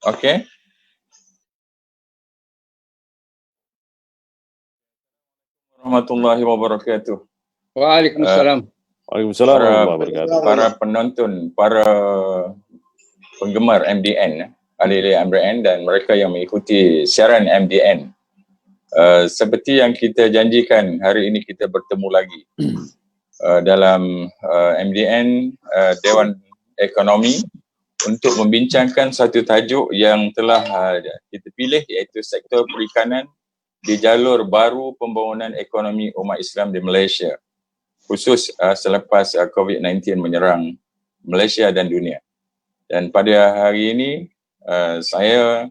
Okey. Warahmatullahi wabarakatuh. Waalaikumsalam. Waalaikumsalam warahmatullahi wabarakatuh. Para penonton, para penggemar MDN, ahli MDN dan mereka yang mengikuti siaran MDN. Seperti yang kita janjikan, hari ini kita bertemu lagi dalam MDN Dewan Ekonomi untuk membincangkan satu tajuk yang telah kita pilih, iaitu sektor perikanan di jalur baru pembangunan ekonomi umat Islam di Malaysia, khusus selepas COVID-19 menyerang Malaysia dan dunia. Dan pada hari ini saya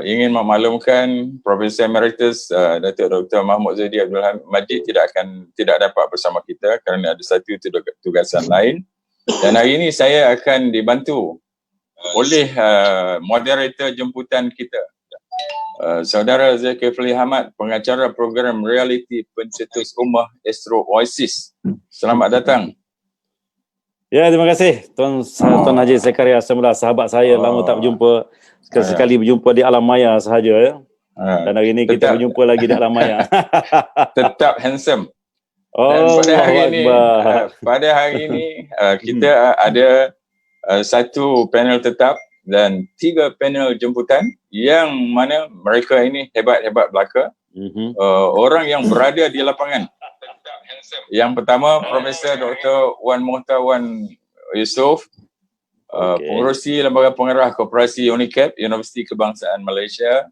ingin memaklumkan Profesor Emeritus Datuk Dr. Mahmud Zaidi Abdul Majid tidak dapat bersama kita kerana ada satu tugasan lain. Dan hari ini saya akan dibantu oleh moderator jemputan kita, Saudara Zulkifli Hamad, pengacara program reality pencetus ummah Astro Oasis. Selamat datang. Ya, terima kasih Tuan Haji Zakaria Semula, sahabat saya, lama tak berjumpa, sekali berjumpa di alam maya sahaja ya. Dan hari ini kita berjumpa lagi di alam maya. Tetap handsome. Oh, pada hari ini kita ada satu panel tetap dan 3 panel jemputan yang mana mereka ini hebat-hebat belaka. Orang yang berada di lapangan. Yang pertama, Profesor Dr. Wan Mohtar Wan Yusof, pengerusi Lembaga Pengarah Koperasi UNICAP, Universiti Kebangsaan Malaysia,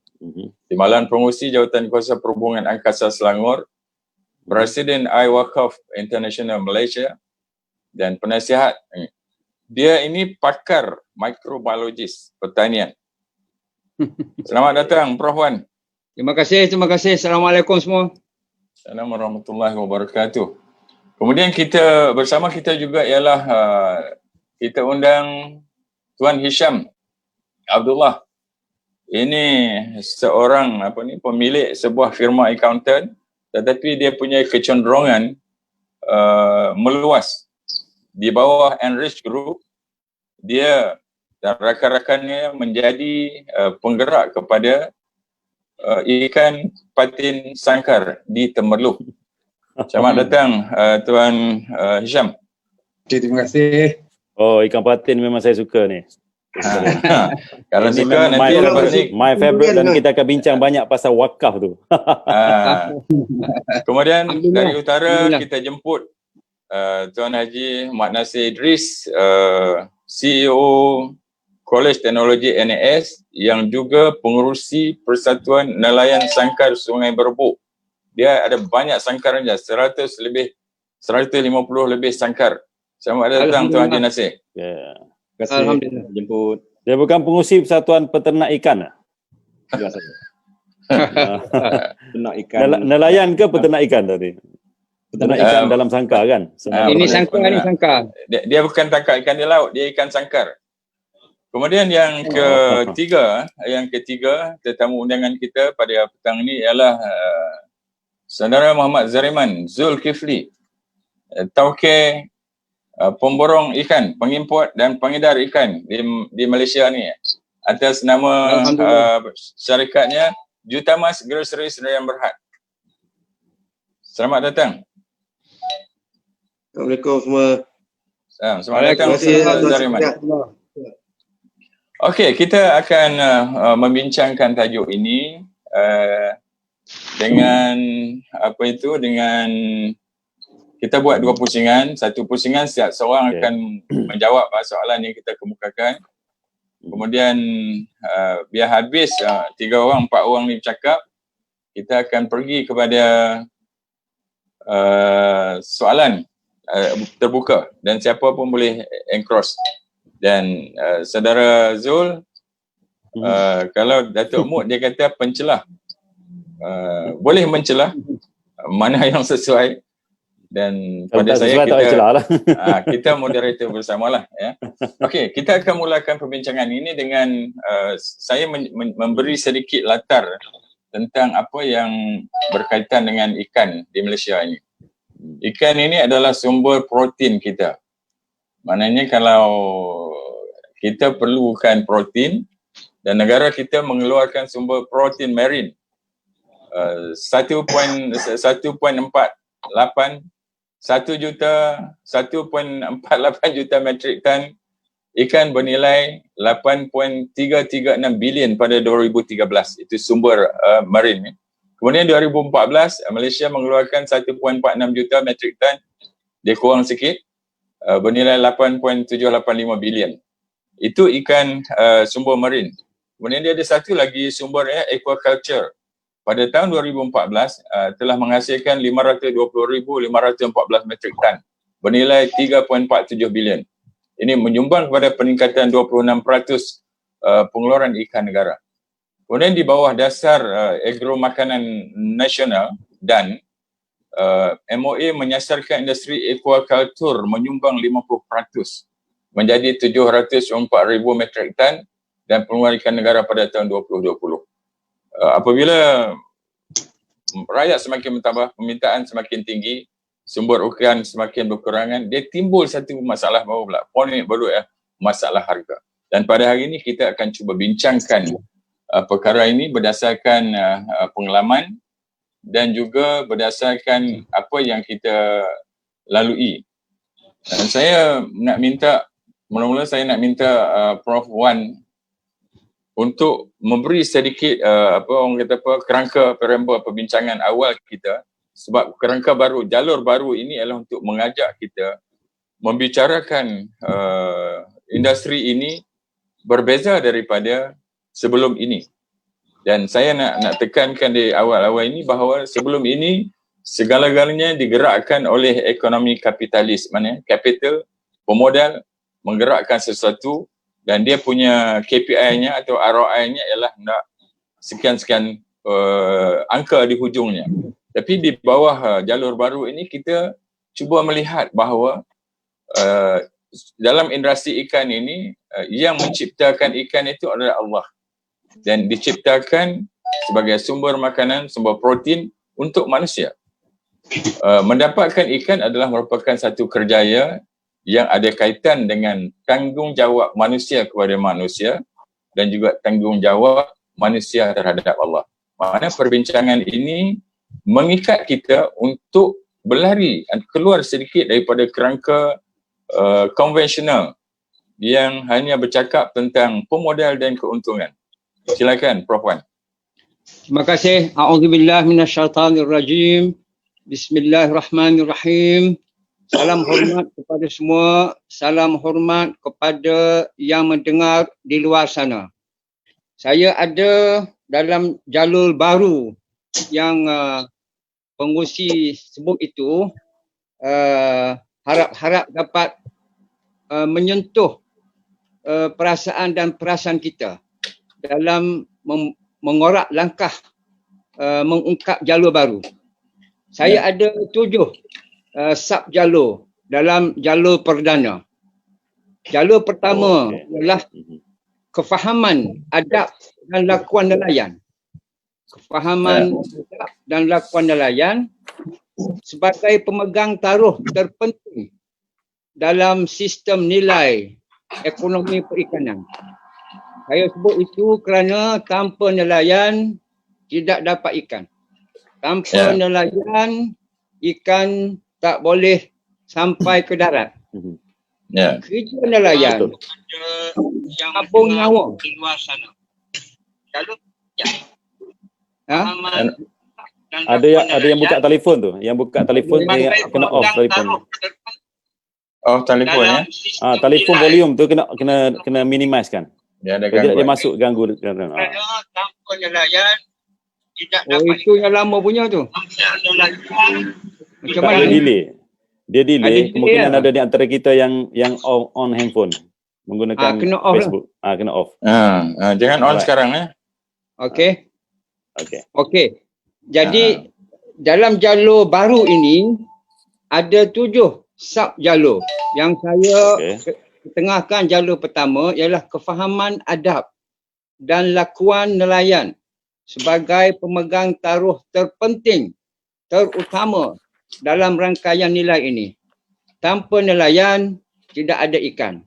Timbalan Pengerusi Jawatan Kuasa Perhubungan Angkasa Selangor, Presiden iWakaf International Malaysia, dan penasihat. Dia ini pakar mikrobiologis pertanian. Selamat datang, Prof. Wan. Terima kasih. Assalamualaikum semua. Assalamualaikum warahmatullahi wabarakatuh. Kemudian kita bersama kita juga ialah kita undang Tuan Hisham Abdullah. Ini seorang pemilik sebuah firma accountant, tetapi dia punya kecenderungan meluas. Di bawah Enrich Group, dia dan rakan-rakannya menjadi penggerak kepada ikan patin sangkar di Temerloh. Selamat datang Tuan Hisham. Terima kasih. Oh, ikan patin memang saya suka ni. Kalau suka nanti my favorite, dan kita akan bincang banyak pasal wakaf tu. Kemudian dari utara kita jemput Tuan Haji Mat Nasir Idris, CEO Kolej Teknologi NAS yang juga pengerusi Persatuan Nelayan Sangkar Sungai Berbuk. Dia ada banyak sangkarnya, 150 lebih sangkar. Selamat datang Tuan Haji Nasir. Ya. Terima kasih. Alhamdulillah. Jemput. Dia bukan pengerusi Persatuan Peternak Ikan? Ya, saya. Peternak ikan. Nelayan ke peternak ikan tadi? Peternak ikan dalam sangkar kan? Ini sangkar. Dia bukan tangkap ikan di laut, dia ikan sangkar. Kemudian yang ketiga, tetamu undangan kita pada petang ini ialah Saudara Muhammad Zariman Zulkifli, tauke pemborong ikan, pengimport dan pengedar ikan di Malaysia ni, atas nama syarikatnya Jutamas Grocery Sdn Bhd. Selamat datang. Assalamualaikum semua. Selamat datang Ustaz Zariman. Okey, kita akan membincangkan tajuk ini dengan dengan kita buat 2 pusingan. Satu pusingan setiap seorang akan menjawab soalan yang kita kemukakan. Kemudian biar habis 3 orang, 4 orang ni bercakap, kita akan pergi kepada soalan terbuka dan siapa pun boleh encroach. Dan Saudara Zul, kalau Datuk Mut dia kata pencelah, boleh mencelah mana yang sesuai, dan pada saya kita moderator bersamalah ya. Okey, kita akan mulakan perbincangan ini dengan saya memberi sedikit latar tentang apa yang berkaitan dengan ikan di Malaysia ini. Ikan ini adalah sumber protein kita. Maknanya kalau kita perlukan protein, dan negara kita mengeluarkan sumber protein marine 1.48 juta metrik tan ikan bernilai 8.336 bilion pada 2013. Itu sumber marine. Kemudian 2014 Malaysia mengeluarkan 1.46 juta metrik tan, dia kurang sikit, bernilai 8.785 bilion. Itu ikan sumber marine. Kemudian dia ada satu lagi sumber aquaculture. Pada tahun 2014 telah menghasilkan 520,514 metrik tan bernilai 3.47 bilion. Ini menyumbang kepada peningkatan 26% pengeluaran ikan negara. Kemudian di bawah dasar agro makanan nasional dan MOA menyasarkan industri aquaculture menyumbang 50% menjadi 704,000 metrik tan dan pengeluaran ikan negara pada tahun 2020. Apabila rakyat semakin bertambah, permintaan semakin tinggi, sumber ikan semakin berkurangan, dia timbul satu masalah baru pula, ponik baru masalah harga. Dan pada hari ini kita akan cuba bincangkan perkara ini berdasarkan pengalaman dan juga berdasarkan apa yang kita lalui. Dan saya nak minta, mula-mula saya nak minta Prof Wan untuk memberi sedikit kerangka perempuan perbincangan awal kita, sebab kerangka baru, jalur baru ini adalah untuk mengajak kita membicarakan industri ini berbeza daripada sebelum ini. Dan saya nak tekankan di awal-awal ini bahawa sebelum ini segala-galanya digerakkan oleh ekonomi kapitalis, mana capital, pemodal menggerakkan sesuatu dan dia punya KPI-nya atau ROI-nya ialah nak sekian-sekian angka di hujungnya. Tapi di bawah jalur baru ini kita cuba melihat bahawa dalam industri ikan ini yang menciptakan ikan itu adalah Allah dan diciptakan sebagai sumber makanan, sumber protein untuk manusia. Mendapatkan ikan adalah merupakan satu kerjaya yang ada kaitan dengan tanggungjawab manusia kepada manusia dan juga tanggungjawab manusia terhadap Allah. Maknanya perbincangan ini mengikat kita untuk berlari keluar sedikit daripada kerangka konvensional yang hanya bercakap tentang pemodal dan keuntungan. Silakan Prof Wan. Terima kasih. A'udzubillah minasyaitanirrajim. Bismillahirrahmanirrahim. Salam hormat kepada semua. Salam hormat kepada yang mendengar di luar sana. Saya ada dalam jalur baru yang pengurusi sebut itu harap-harap dapat menyentuh perasaan dan perasaan kita dalam mengorak langkah mengungkap jalur baru. Saya ada 7 sub jalur dalam jalur perdana. Jalur pertama ialah kefahaman adab dan lakuan nelayan. Kefahaman adab dan lakuan nelayan sebagai pemegang taruh terpenting dalam sistem nilai ekonomi perikanan. Saya sebut itu kerana tanpa nelayan tidak dapat ikan. Tanpa nelayan ikan tak boleh sampai ke darat. Kerja nelayan yang abung nyawa di luar sana. Kalau ada yang buka telefon tu, yang buka telefon dia kena off telefon. Oh, telefon ya. Telefon volume tu kena minimize kan. Dia ada gangguan. Dia masuk ganggu. Tanpa nelayan tidak dapat. Itu yang lama punya tu. Macam mana? Dia delay. Kemungkinan ada di antara kita yang on handphone menggunakan Facebook. Kena off. Jangan on sekarang ya. Okey. Jadi dalam jalur baru ini ada 7 sub jalur. Yang saya tengahkan jalur pertama ialah kefahaman adab dan lakuan nelayan sebagai pemegang taruh terpenting terutama dalam rangkaian nilai ini. Tanpa nelayan tidak ada ikan.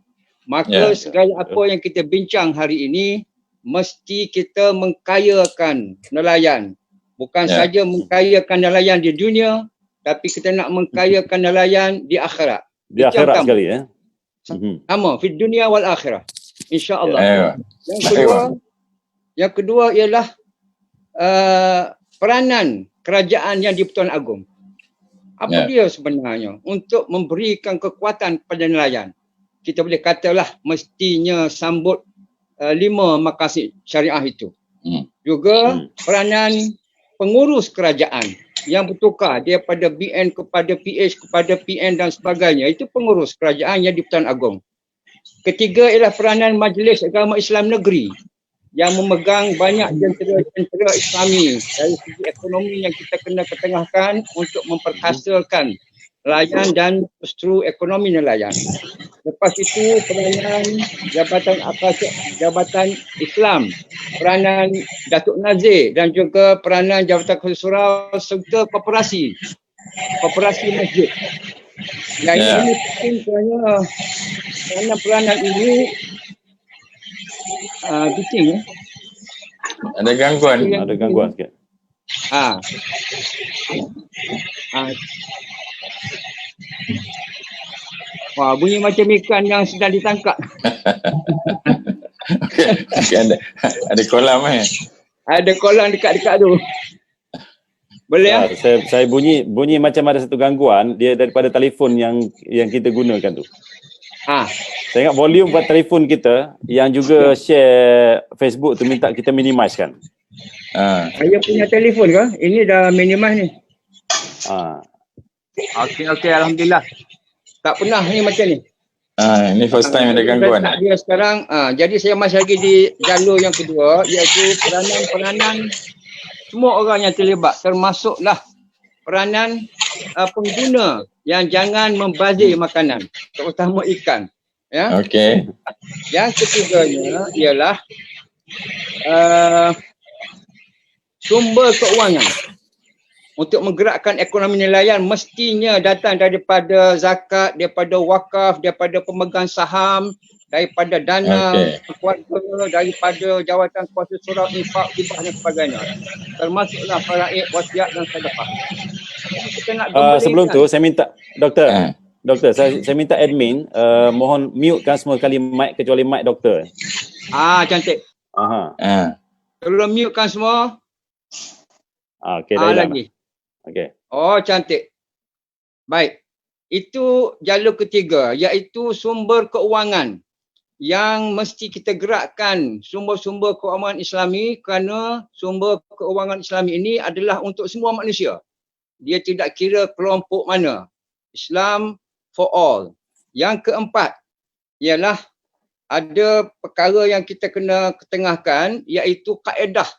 Maka segala apa yang kita bincang hari ini mesti kita mengkayakan nelayan. Bukan saja mengkayakan nelayan di dunia, tapi kita nak mengkayakan nelayan di akhirat. Di akhirat sekali ya. Sama, fi dunia wal akhirah. InsyaAllah. Yang kedua ialah peranan kerajaan yang di-Pertuan Agong. Apa dia sebenarnya? Untuk memberikan kekuatan kepada nelayan. Kita boleh katalah mestinya sambut 5 maqasid syariah itu. Juga peranan pengurus kerajaan yang bertukar daripada BN kepada PH kepada PN dan sebagainya. Itu pengurus kerajaan yang di-Pertuan Agong. Ketiga ialah peranan Majlis Agama Islam Negeri yang memegang banyak jentera Islami dari segi ekonomi yang kita kena ketengahkan untuk memperhasilkan nelayan dan justru ekonomi nelayan. Lepas itu peranan Jabatan Islam, peranan Datuk Nazir dan juga peranan Jabatan Khusus Surau serta koperasi masjid. Yang ini penting kerana peranan ini bising ya. Ada gangguan. Ada gangguan sikit. Wah, bunyi macam ikan yang sedang ditangkap. Okay, ada kolam Ada kolam dekat-dekat tu. Boleh ya? Saya bunyi macam ada satu gangguan dia daripada telefon yang kita gunakan tu. Saya ingat volume buat telefon kita yang juga share Facebook tu minta kita minimizekan. Saya punya telefon ke? Ini dah minimize ni. Okey, alhamdulillah. Tak pernah ni macam ni. Ini first time ada gangguan. Dia sekarang, jadi saya masih lagi di jalur yang kedua, iaitu peranan semua orang yang terlibat, termasuklah peranan pengguna yang jangan membazir makanan, terutama ikan. Ya. Okey. Yang ketiganya ialah sumber keuangan. Untuk menggerakkan ekonomi nelayan mestinya datang daripada zakat, daripada wakaf, daripada pemegang saham, daripada dana keluarga, daripada jawatan kuasa surau, infak, hibah dan sebagainya. Termasuklah faraid, wasiat dan sedekah. Sebelum tu saya minta doktor, saya minta admin mohon mutekan semua kali mic kecuali mic doktor. Cantik. Tolong mutekan semua. Okey, dah lagi. Okey. Oh, cantik. Baik. Itu jalur ketiga, iaitu sumber keuangan yang mesti kita gerakkan, sumber-sumber keuangan Islami, kerana sumber keuangan Islami ini adalah untuk semua manusia. Dia tidak kira kelompok mana. Islam for all. Yang keempat ialah ada perkara yang kita kena ketengahkan, iaitu kaedah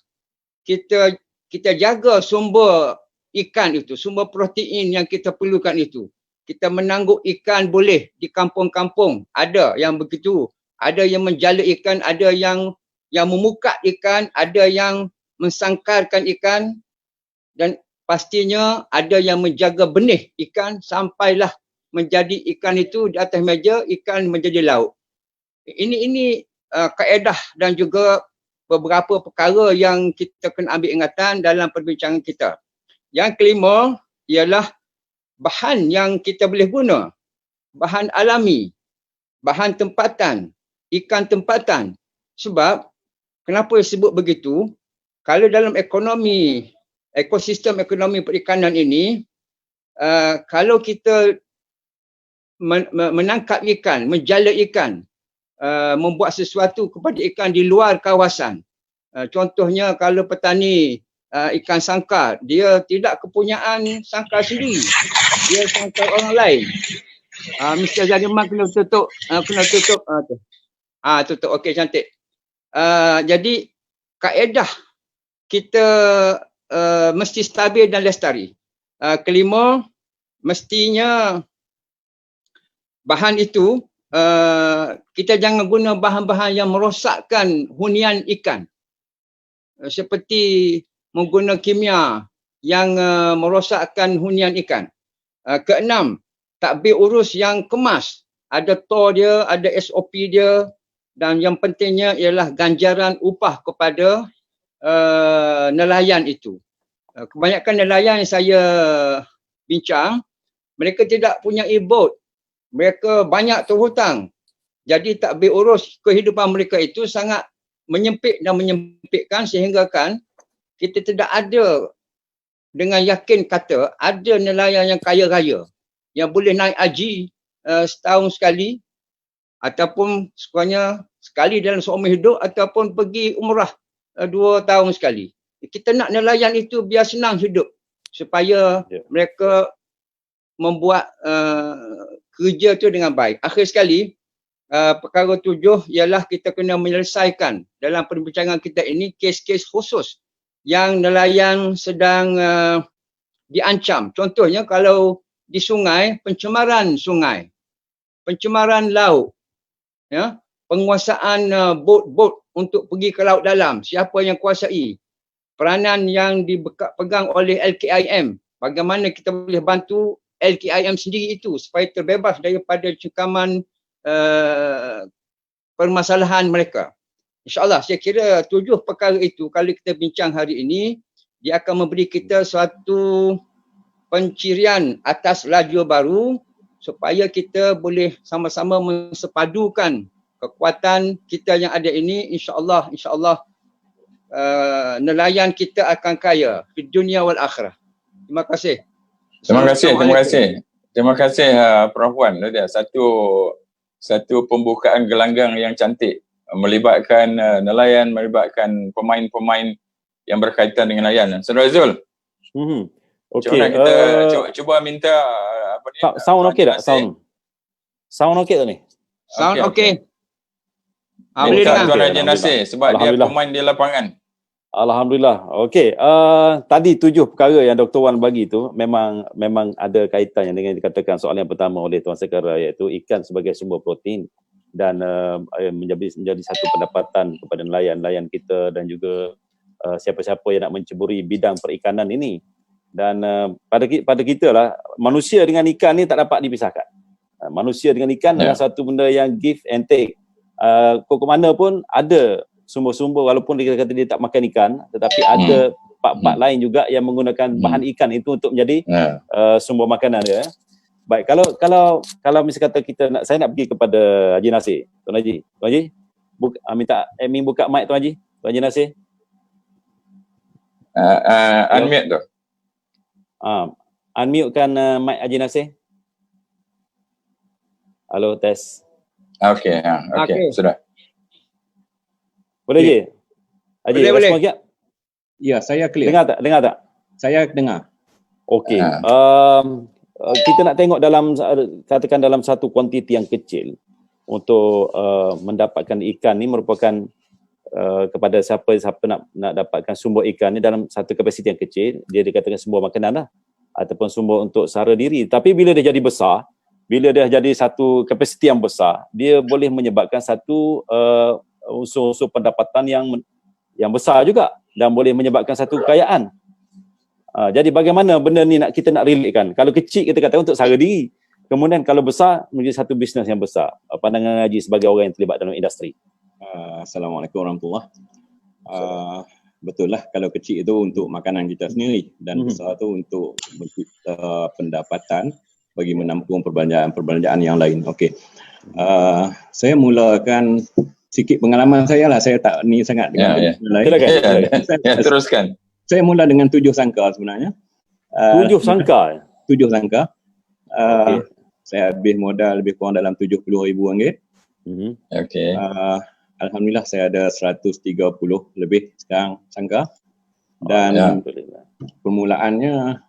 kita jaga sumber ikan itu, sumber protein yang kita perlukan itu. Kita menangguk ikan boleh di kampung-kampung, ada yang begitu, ada yang menjala ikan, ada yang memukat ikan, ada yang mensangkarkan ikan, dan pastinya ada yang menjaga benih ikan sampailah menjadi ikan itu di atas meja, ikan menjadi lauk. Ini kaedah dan juga beberapa perkara yang kita kena ambil ingatan dalam perbincangan kita. Yang kelima ialah bahan yang kita boleh guna. Bahan alami, bahan tempatan, ikan tempatan. Sebab, kenapa disebut begitu? Kalau dalam ekosistem ekonomi perikanan ini, kalau kita menangkap ikan, menjala ikan, membuat sesuatu kepada ikan di luar kawasan. Contohnya kalau petani ikan sangkar, dia tidak kepunyaan sangkar sendiri, dia sangkar orang lain. Mr. Zaliman kena tutup. Tutup. Okey, cantik. Jadi kaedah kita mesti stabil dan lestari. Kelima, mestinya bahan itu kita jangan guna bahan-bahan yang merosakkan hunian ikan. Seperti mengguna kimia yang merosakkan hunian ikan. Keenam, takbir urus yang kemas. Ada TOR dia, ada SOP dia. dan yang pentingnya ialah ganjaran upah kepada nelayan itu. Kebanyakan nelayan yang saya bincang, mereka tidak punya e-boat. Mereka banyak terhutang. Jadi tak boleh urus kehidupan mereka itu sangat menyempit dan menyempitkan sehingga kan kita tidak ada dengan yakin kata ada nelayan yang kaya raya yang boleh naik haji setahun sekali ataupun sekurangnya sekali dalam seumur hidup ataupun pergi umrah 2 tahun sekali. Kita nak nelayan itu biar senang hidup supaya mereka membuat kerja tu dengan baik. Akhir sekali, perkara 7 ialah kita kena menyelesaikan dalam perbincangan kita ini kes-kes khusus yang nelayan sedang diancam. Contohnya kalau di sungai, pencemaran laut, ya, penguasaan bot-bot untuk pergi ke laut dalam, siapa yang kuasai, peranan yang dipegang oleh LKIM, bagaimana kita boleh bantu LKIM sendiri itu supaya terbebas daripada cengkaman permasalahan mereka. InsyaAllah saya kira 7 perkara itu kalau kita bincang hari ini, dia akan memberi kita suatu pencirian atas laju baru supaya kita boleh sama-sama mensepadukan kekuatan kita yang ada ini. InsyaAllah nelayan kita akan kaya di dunia wal akhirah. Terima kasih. Terima kasih Prof Wan. Satu pembukaan gelanggang yang cantik, melibatkan nelayan, melibatkan pemain-pemain yang berkaitan dengan nelayan. Saudara Zul. Okey. Cuba minta apa ni? Sound okey tak? Sound okey tak ni? Sound okey. Boleh dengar. Tuan Haji Nasir sebab dia pemain di lapangan. Alhamdulillah. Okey. Tadi 7 perkara yang Dr. Wan bagi tu memang ada kaitannya dengan dikatakan soalan yang pertama oleh Tuan Sekara, iaitu ikan sebagai sumber protein dan menjadi satu pendapatan kepada nelayan kita dan juga siapa-siapa yang nak menceburi bidang perikanan ini. Dan pada kita lah, manusia dengan ikan ni tak dapat dipisahkan. Manusia dengan ikan adalah satu benda yang give and take. Kok mana pun ada sumber-sumber, walaupun dia kata dia tak makan ikan, tetapi ada part-part lain juga yang menggunakan bahan ikan itu untuk menjadi sumber makanan dia. Baik, kalau misalnya kata saya nak pergi kepada Haji Nasir, Tuan Haji, minta admin buka mic Tuan Haji Nasir. Unmute tu. Unmute-kan mic Haji Nasir. Halo, tes. Okey, sudah. Boleh je? Haji, boleh. respon sekejap. Ya, saya clear. Dengar tak? Saya dengar. Okey. Kita nak tengok katakan dalam satu kuantiti yang kecil untuk mendapatkan ikan ni merupakan kepada siapa nak dapatkan sumber ikan ni dalam satu kapasiti yang kecil, dia dikatakan sumber makanan lah ataupun sumber untuk sara diri. Tapi bila dia jadi besar, bila dia jadi satu kapasiti yang besar, dia boleh menyebabkan satu unsur-unsur pendapatan yang besar juga dan boleh menyebabkan satu kekayaan. Jadi bagaimana benda ni kita nak relatekan? Kalau kecil kita kata untuk sara diri, kemudian kalau besar menjadi satu bisnes yang besar. Pandangan Haji sebagai orang yang terlibat dalam industri. Assalamualaikum warahmatullahi wabarakatuh. Betul lah, kalau kecil itu untuk makanan kita sendiri dan besar tu untuk mencipta pendapatan bagi menampung perbelanjaan yang lain. Okey. Saya mulakan sikit pengalaman saya lah. Saya tak ni sangat dengan lain. Teruskan. Saya mula dengan 7 sangka sebenarnya. 7 sangka? 7 sangka. Saya habis modal lebih kurang dalam RM70,000. Okey. Alhamdulillah saya ada 130 lebih sekarang sangka. Dan permulaannya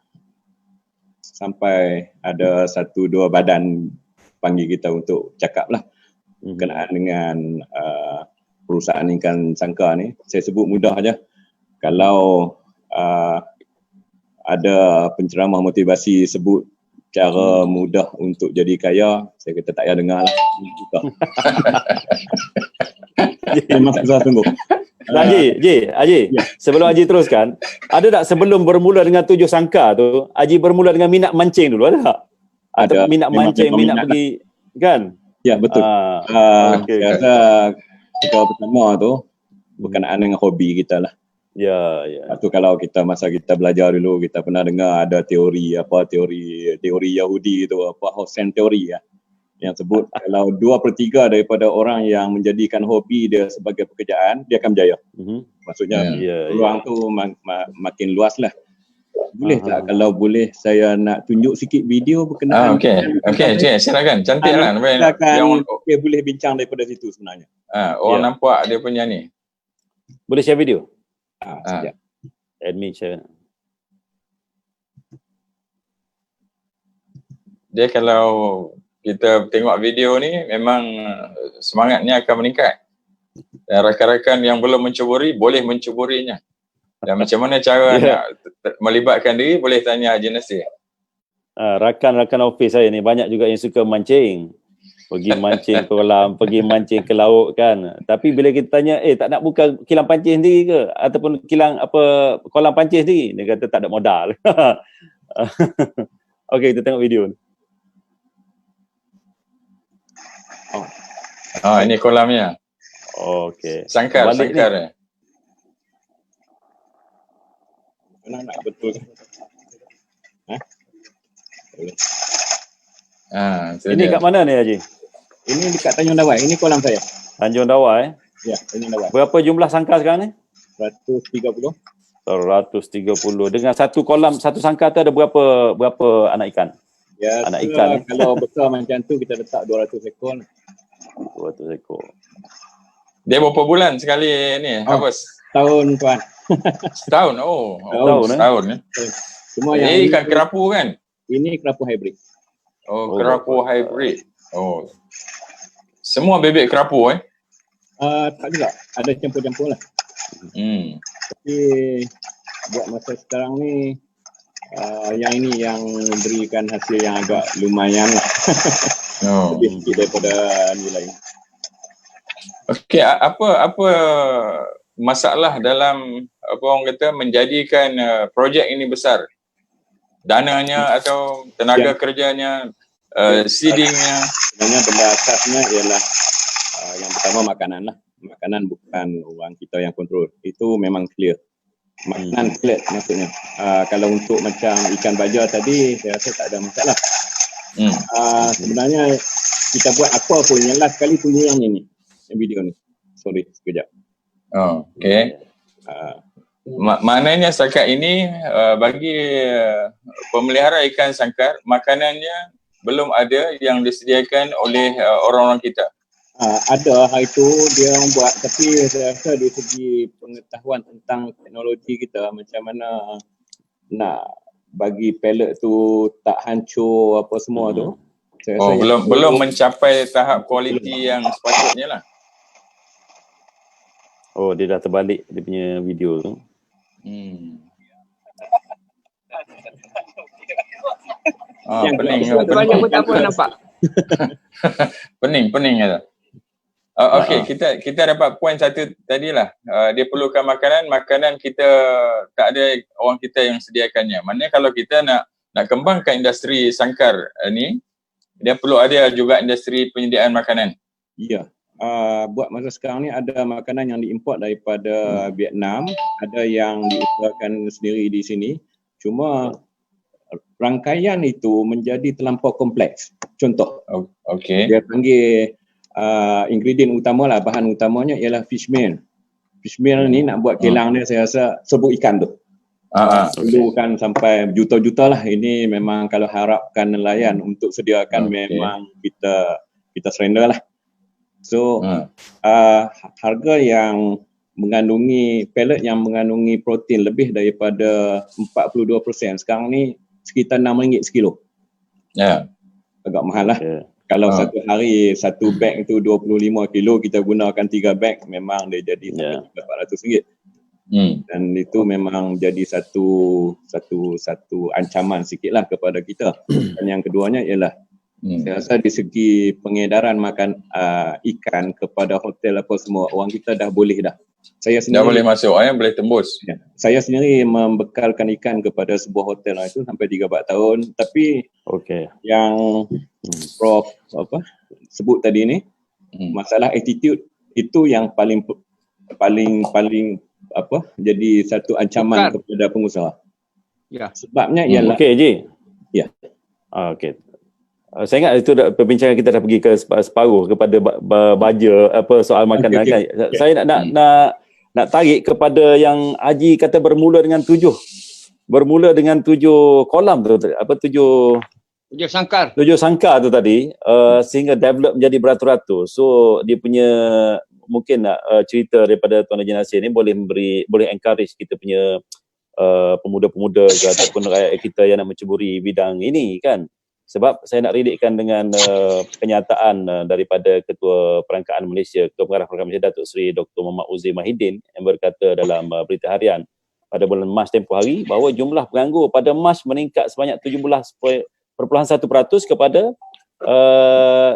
sampai ada 1-2 badan panggil kita untuk cakap lah berkenaan dengan perusahaan ikan sangka ni. Saya sebut mudah aja. Kalau ada penceramah motivasi sebut cara mudah untuk jadi kaya, saya kata tak payah dengar lah. Memang susah sungguh. Haji, sebelum Haji teruskan, ada tak sebelum bermula dengan 7 sangka tu, Haji bermula dengan minat mancing dulu, ada tak? Atau minat mancing, minat pergi, kan? Ya, betul. Saya rasa perkara pertama tu berkenaan dengan hobi kita lah. Ya. Lepas tu kalau masa kita belajar dulu, kita pernah dengar ada teori Yahudi tu, Hossein teori ya, yang sebut kalau 2/3 daripada orang yang menjadikan hobi dia sebagai pekerjaan, dia akan berjaya. Maksudnya peluang tu makin luas lah. Boleh tak kalau boleh saya nak tunjuk sikit video berkenaan Okey, silakan. Cantik lah. Kita boleh bincang daripada situ sebenarnya. Orang nampak dia punya ni. Boleh share video? Sekejap. Admin share. Dia kalau kita tengok video ni memang semangatnya akan meningkat. Dan rakan-rakan yang belum mencuburi boleh mencuburinya. Dan macam mana cara nak melibatkan diri, boleh tanya Haji Nasir. Rakan-rakan office saya ni banyak juga yang suka mancing. Pergi mancing ke kolam, pergi mancing ke laut kan. Tapi bila kita tanya, tak nak buka kilang pancing sendiri ke? Ataupun kolam pancing sendiri? Dia kata tak ada modal. Okey, kita tengok video ni. Ini kolamnya. Okey. Sangkar ni. Nak betul. Ini kat mana ni Haji? Ini dekat Tanjung Dawai. Ini kolam saya. Tanjung Dawai? Ya, Tanjung Dawai. Berapa jumlah sangkar sekarang ni? 130. 130. Dengan satu kolam, satu sangkar tu ada berapa anak ikan? Ya, anak ikan. Kalau besar macam tu kita letak 200 ekor. 200 ekor. Dia berapa bulan sekali ni? Harvest? Tahun tuan. Setahun? Setahun ni. Semua yang ikan kerapu kan? Ini kerapu hybrid. Kerapu hybrid. Semua bebek kerapu Tak juga. Ada campur-campur lah. Tapi buat masa sekarang ni yang ini yang berikan hasil yang agak lumayan lah. Lebih sikit daripada ni lain. Okey, apa masalah dalam orang kata menjadikan projek ini besar? Dananya atau tenaga kerjanya, seedingnya? Sebenarnya benda asasnya ialah yang pertama makanan lah. Makanan bukan orang kita yang kontrol. Itu memang clear. Makanan clear maksudnya. Kalau untuk macam ikan baja tadi, saya rasa tak ada masalah. Sebenarnya kita buat apa pun, yang last kali punya yang ini. Yang video ni. Sorry, sekejap. Okey. Maknanya setakat ini bagi pemelihara ikan sangkar, makanannya belum ada yang disediakan oleh orang-orang kita. Ada hari tu dia orang buat, tapi saya rasa dari segi pengetahuan tentang teknologi kita, macam mana nak bagi pellet tu tak hancur apa semua tu. Saya rasa belum mencapai tahap kualiti yang sepatutnya lah. Dia dah terbalik dia punya video tu. Pening kata. Okey, kita dapat poin satu tadilah. Dia perlukan makanan kita tak ada orang kita yang sediakannya. Maknanya kalau kita nak kembangkan industri sangkar ni, dia perlu ada juga industri penyediaan makanan. Ya. Buat masa sekarang ni ada makanan yang diimport daripada Vietnam, ada yang diusahakan sendiri di sini. Cuma rangkaian itu menjadi terlampau kompleks. Contoh, dia panggil ingredient utama lah, bahan utamanya ialah fish meal. Fish meal ni nak buat kilang dia, saya rasa serbuk ikan tu. Dulu kan sampai juta-juta lah. Ini memang kalau harapkan nelayan untuk sediakan, memang kita surrender lah. So harga yang mengandungi pellet yang mengandungi protein lebih daripada 42%, sekarang ni sekitar RM6 sekilo. Agak mahal lah. Kalau satu hari satu bag itu 25 kilo, kita gunakan 3 bag, memang dia jadi RM400. Dan itu memang jadi satu ancaman sikit lah kepada kita. Dan yang keduanya ialah saya rasa di segi pengedaran makan ikan kepada hotel apa semua, orang kita dah boleh dah. Saya sendiri dah boleh masuk, boleh tembus. Saya sendiri membekalkan ikan kepada sebuah hotel itu sampai 3-4 tahun. Tapi yang Prof sebut tadi ni, masalah attitude Itu yang paling apa, jadi satu ancaman kepada pengusaha. Ya. Sebabnya ialah Okey, Ji. Ya. Okey. Saya ingat itu perbincangan kita dah pergi ke separuh kepada baja apa soal makanan kan. Saya nak tarik kepada yang Haji kata bermula dengan 7 kolam tu, apa 7 sangkar tu tadi, sehingga develop menjadi beratur-ratur. So dia punya mungkin cerita daripada Tuan Haji Nasir ni boleh encourage kita punya pemuda-pemuda ke ataupun rakyat kita yang nak menceburi bidang ini kan. Sebab saya nak relatekan dengan kenyataan daripada Ketua Perangkaan Malaysia, Ketua Pengarah Perangkaan Malaysia, Datuk Seri Dr. Muhammad Uzair Mahidin, yang berkata dalam berita harian pada bulan Mac tempoh hari bahawa jumlah penganggur pada Mac meningkat sebanyak 17.1% kepada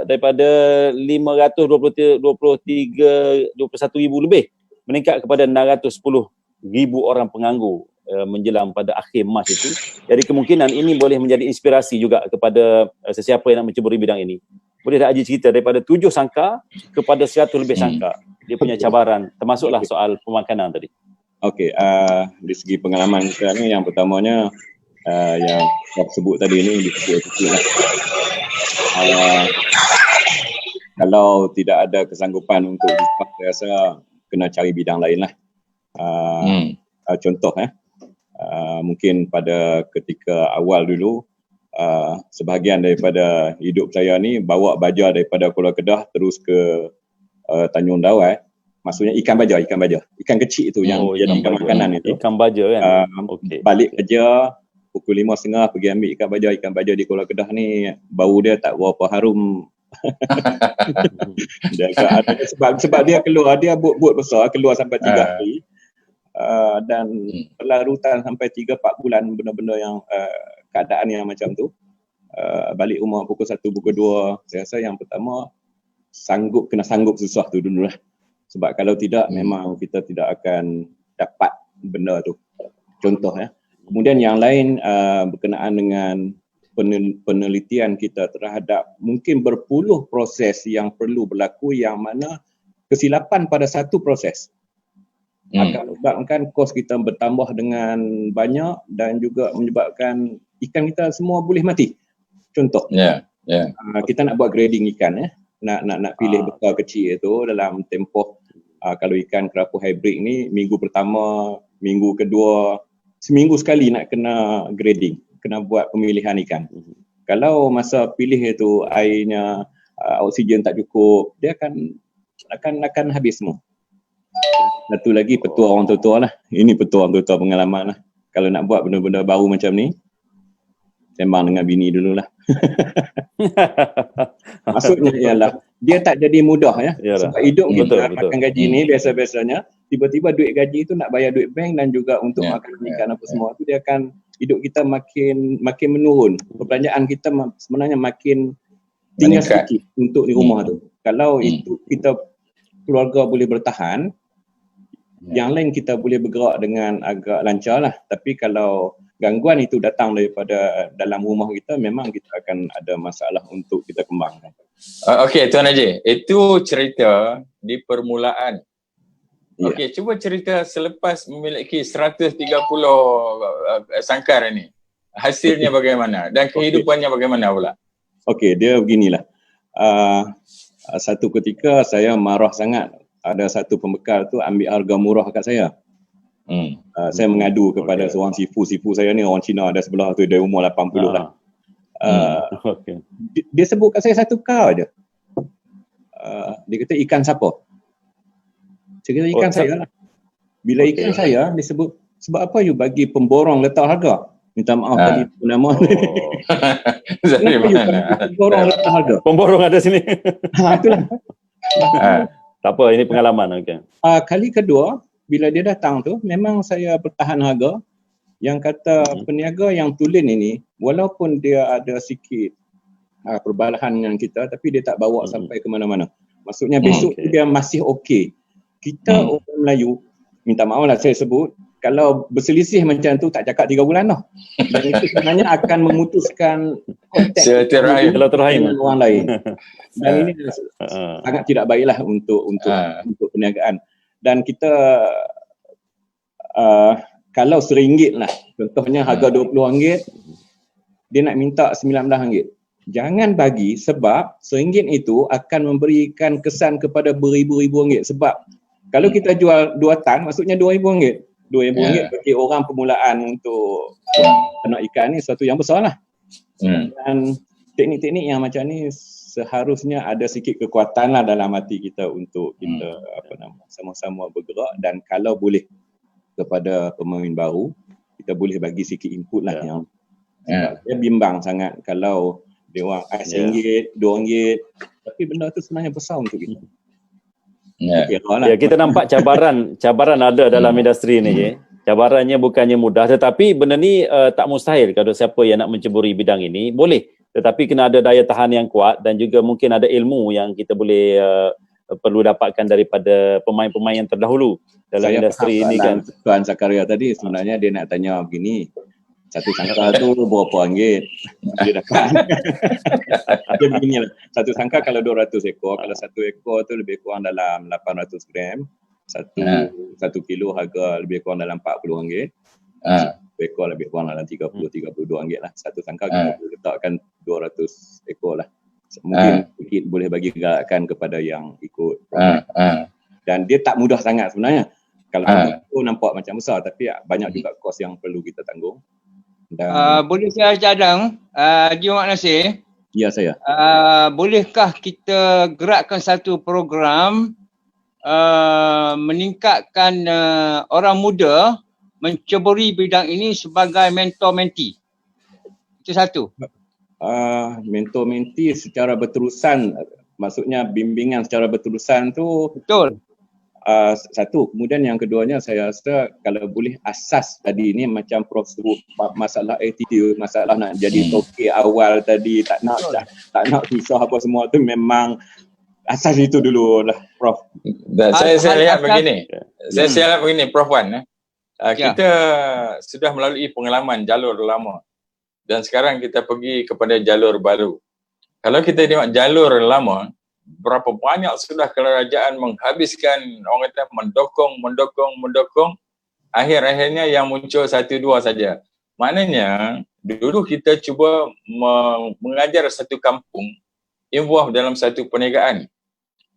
daripada 521,000 lebih meningkat kepada 610,000 orang penganggur menjelang pada akhir Mac itu. Jadi kemungkinan ini boleh menjadi inspirasi juga kepada sesiapa yang nak menceburi bidang ini. Boleh tak Haji cerita daripada 7 sangkar kepada 100 lebih sangkar, dia punya cabaran, termasuklah soal pemakanan tadi. Okey, dari segi pengalaman saya ni, yang pertamanya yang saya sebut tadi ni disebut lah. Kalau tidak ada kesanggupan untuk buka, saya rasa kena cari bidang lain lah. Contoh mungkin pada ketika awal dulu, sebahagian daripada hidup saya ni bawa baja daripada Kuala Kedah terus ke Tanjung Dawai. Maksudnya ikan baja, ikan kecil tu yang jadikan makanan itu. Ikan baja kan. Balik kerja pukul 5.30 pergi ambil ikan baja di Kuala Kedah ni, bau dia tak berapa harum. sebab dia keluar, dia bot besar, keluar sampai 3 hari. Dan berlarutan sampai 3-4 bulan benda-benda yang keadaan yang macam tu. Balik rumah pukul 1, pukul 2, saya rasa yang pertama kena sanggup susah tu dulu lah. Sebab kalau tidak memang kita tidak akan dapat benda tu. Contoh Kemudian yang lain berkenaan dengan penelitian kita terhadap mungkin berpuluh proses yang perlu berlaku, yang mana kesilapan pada satu proses akan menyebabkan kos kita bertambah dengan banyak dan juga menyebabkan ikan kita semua boleh mati. Contoh, kita nak buat grading ikan, nak pilih bekal kecil itu dalam tempoh kalau ikan kerapu hybrid ni, minggu pertama, minggu kedua, seminggu sekali nak kena grading, kena buat pemilihan ikan. Kalau masa pilih itu airnya oksigen tak cukup, dia akan habis semua. Satu lagi petua orang tua lah. Ini petua orang tua pengalaman lah. Kalau nak buat benda-benda baru macam ni, sembang dengan bini dululah. Maksudnya ialah dia tak jadi mudah sebab hidup kita makan gaji ni biasa-biasanya, tiba-tiba duit gaji tu nak bayar duit bank dan juga untuk makan ikan apa semua tu, dia akan hidup kita makin menurun. Perbelanjaan kita sebenarnya makin tinggal sedikit untuk di rumah tu. Kalau itu kita keluarga boleh bertahan, yang lain kita boleh bergerak dengan agak lancar lah. Tapi kalau gangguan itu datang daripada dalam rumah kita, memang kita akan ada masalah untuk kita kembangkan. Okey, Tuan Haji, itu cerita di permulaan. Okey, cuba cerita selepas memiliki 130 sangkar ini. Hasilnya bagaimana dan kehidupannya bagaimana pula? Okey, dia beginilah. Satu ketika saya marah sangat. Ada satu pembekal tu ambil harga murah kat saya. Saya mengadu kepada seorang sifu saya ni, orang Cina ada sebelah tu, dia umur 80 lah. Dia sebut kat saya satu kar je. Dia kata ikan siapa? Saya kata ikan saya lah. Bila ikan saya, dia sebut sebab apa you bagi pemborong letak harga? Minta maaf tadi nama ni. Kenapa you bagi pemborong letak harga? Pemborong ada sini. Itulah. Tak apa, ini pengalaman. Kali kedua, bila dia datang tu, memang saya bertahan harga. Yang kata peniaga yang tulen ini, walaupun dia ada sikit perbalahan dengan kita, tapi dia tak bawa sampai ke mana-mana. Maksudnya besok dia masih okey. Kita orang Melayu, minta maaf lah saya sebut, kalau berselisih macam tu tak cakap 3 bulan dah. Dan itu sebenarnya akan memutuskan kontak dengan orang lain. Dan ini sangat tidak baiklah untuk perniagaan. Dan kita kalau RM1 lah, contohnya harga RM20, dia nak minta RM19. Jangan bagi, sebab RM1 itu akan memberikan kesan kepada beribu-ribu ringgit. Sebab kalau kita jual 2 tan, maksudnya RM2,000. RM2,000 bagi orang permulaan untuk ternak ikan ni sesuatu yang besar lah. Dan teknik-teknik yang macam ni seharusnya ada sikit kekuatan lah dalam hati kita untuk kita sama-sama bergerak. Dan kalau boleh kepada pemain baru, kita boleh bagi sikit input lah yang saya bimbang sangat kalau dia orang RM1, RM2, tapi benda tu sebenarnya besar untuk kita. Kita nampak cabaran ada dalam industri ni je. Cabarannya bukannya mudah, tetapi benda ni tak mustahil kalau siapa yang nak menceburi bidang ini boleh. Tetapi kena ada daya tahan yang kuat dan juga mungkin ada ilmu yang kita boleh perlu dapatkan daripada pemain-pemain yang terdahulu dalam industri ini kan. Tuan Zakaria tadi sebenarnya dia nak tanya begini, satu sangkar tu berapa ringgit dia dapat? Dia beginilah, satu sangkar kalau 200 ekor, kalau 1 ekor tu lebih kurang dalam 800 gram, satu kilo harga lebih kurang dalam RM40, 1 ekor lebih kurang dalam RM30-32 lah. Satu sangkar kita boleh letakkan 200 ekor lah. Mungkin sedikit boleh bagi gerakan kepada yang ikut. Dan dia tak mudah sangat sebenarnya. Kalau itu nampak macam besar, tapi banyak juga kos yang perlu kita tanggung. Boleh saya cadang, Haji Muhammad Nasir? Ya, saya. Bolehkah kita gerakkan satu program meningkatkan orang muda menceburi bidang ini sebagai mentor-mentee? Itu satu. Mentor-mentee secara berterusan, maksudnya bimbingan secara berterusan tu. Betul. Satu. Kemudian yang keduanya saya rasa kalau boleh asas tadi ni macam Prof sebut, masalah attitude, masalah nak jadi tokek awal tadi, tak nak susah apa semua tu, memang asas itu dulu lah Prof. Saya lihat begini. Saya lihat begini Prof Wan. Kita sudah melalui pengalaman jalur lama dan sekarang kita pergi kepada jalur baru. Kalau kita tengok jalur lama, berapa banyak sudah kerajaan menghabiskan, orang kata mendokong, akhir-akhirnya yang muncul 1-2 saja. Maknanya dulu kita cuba mengajar satu kampung involve dalam satu perniagaan.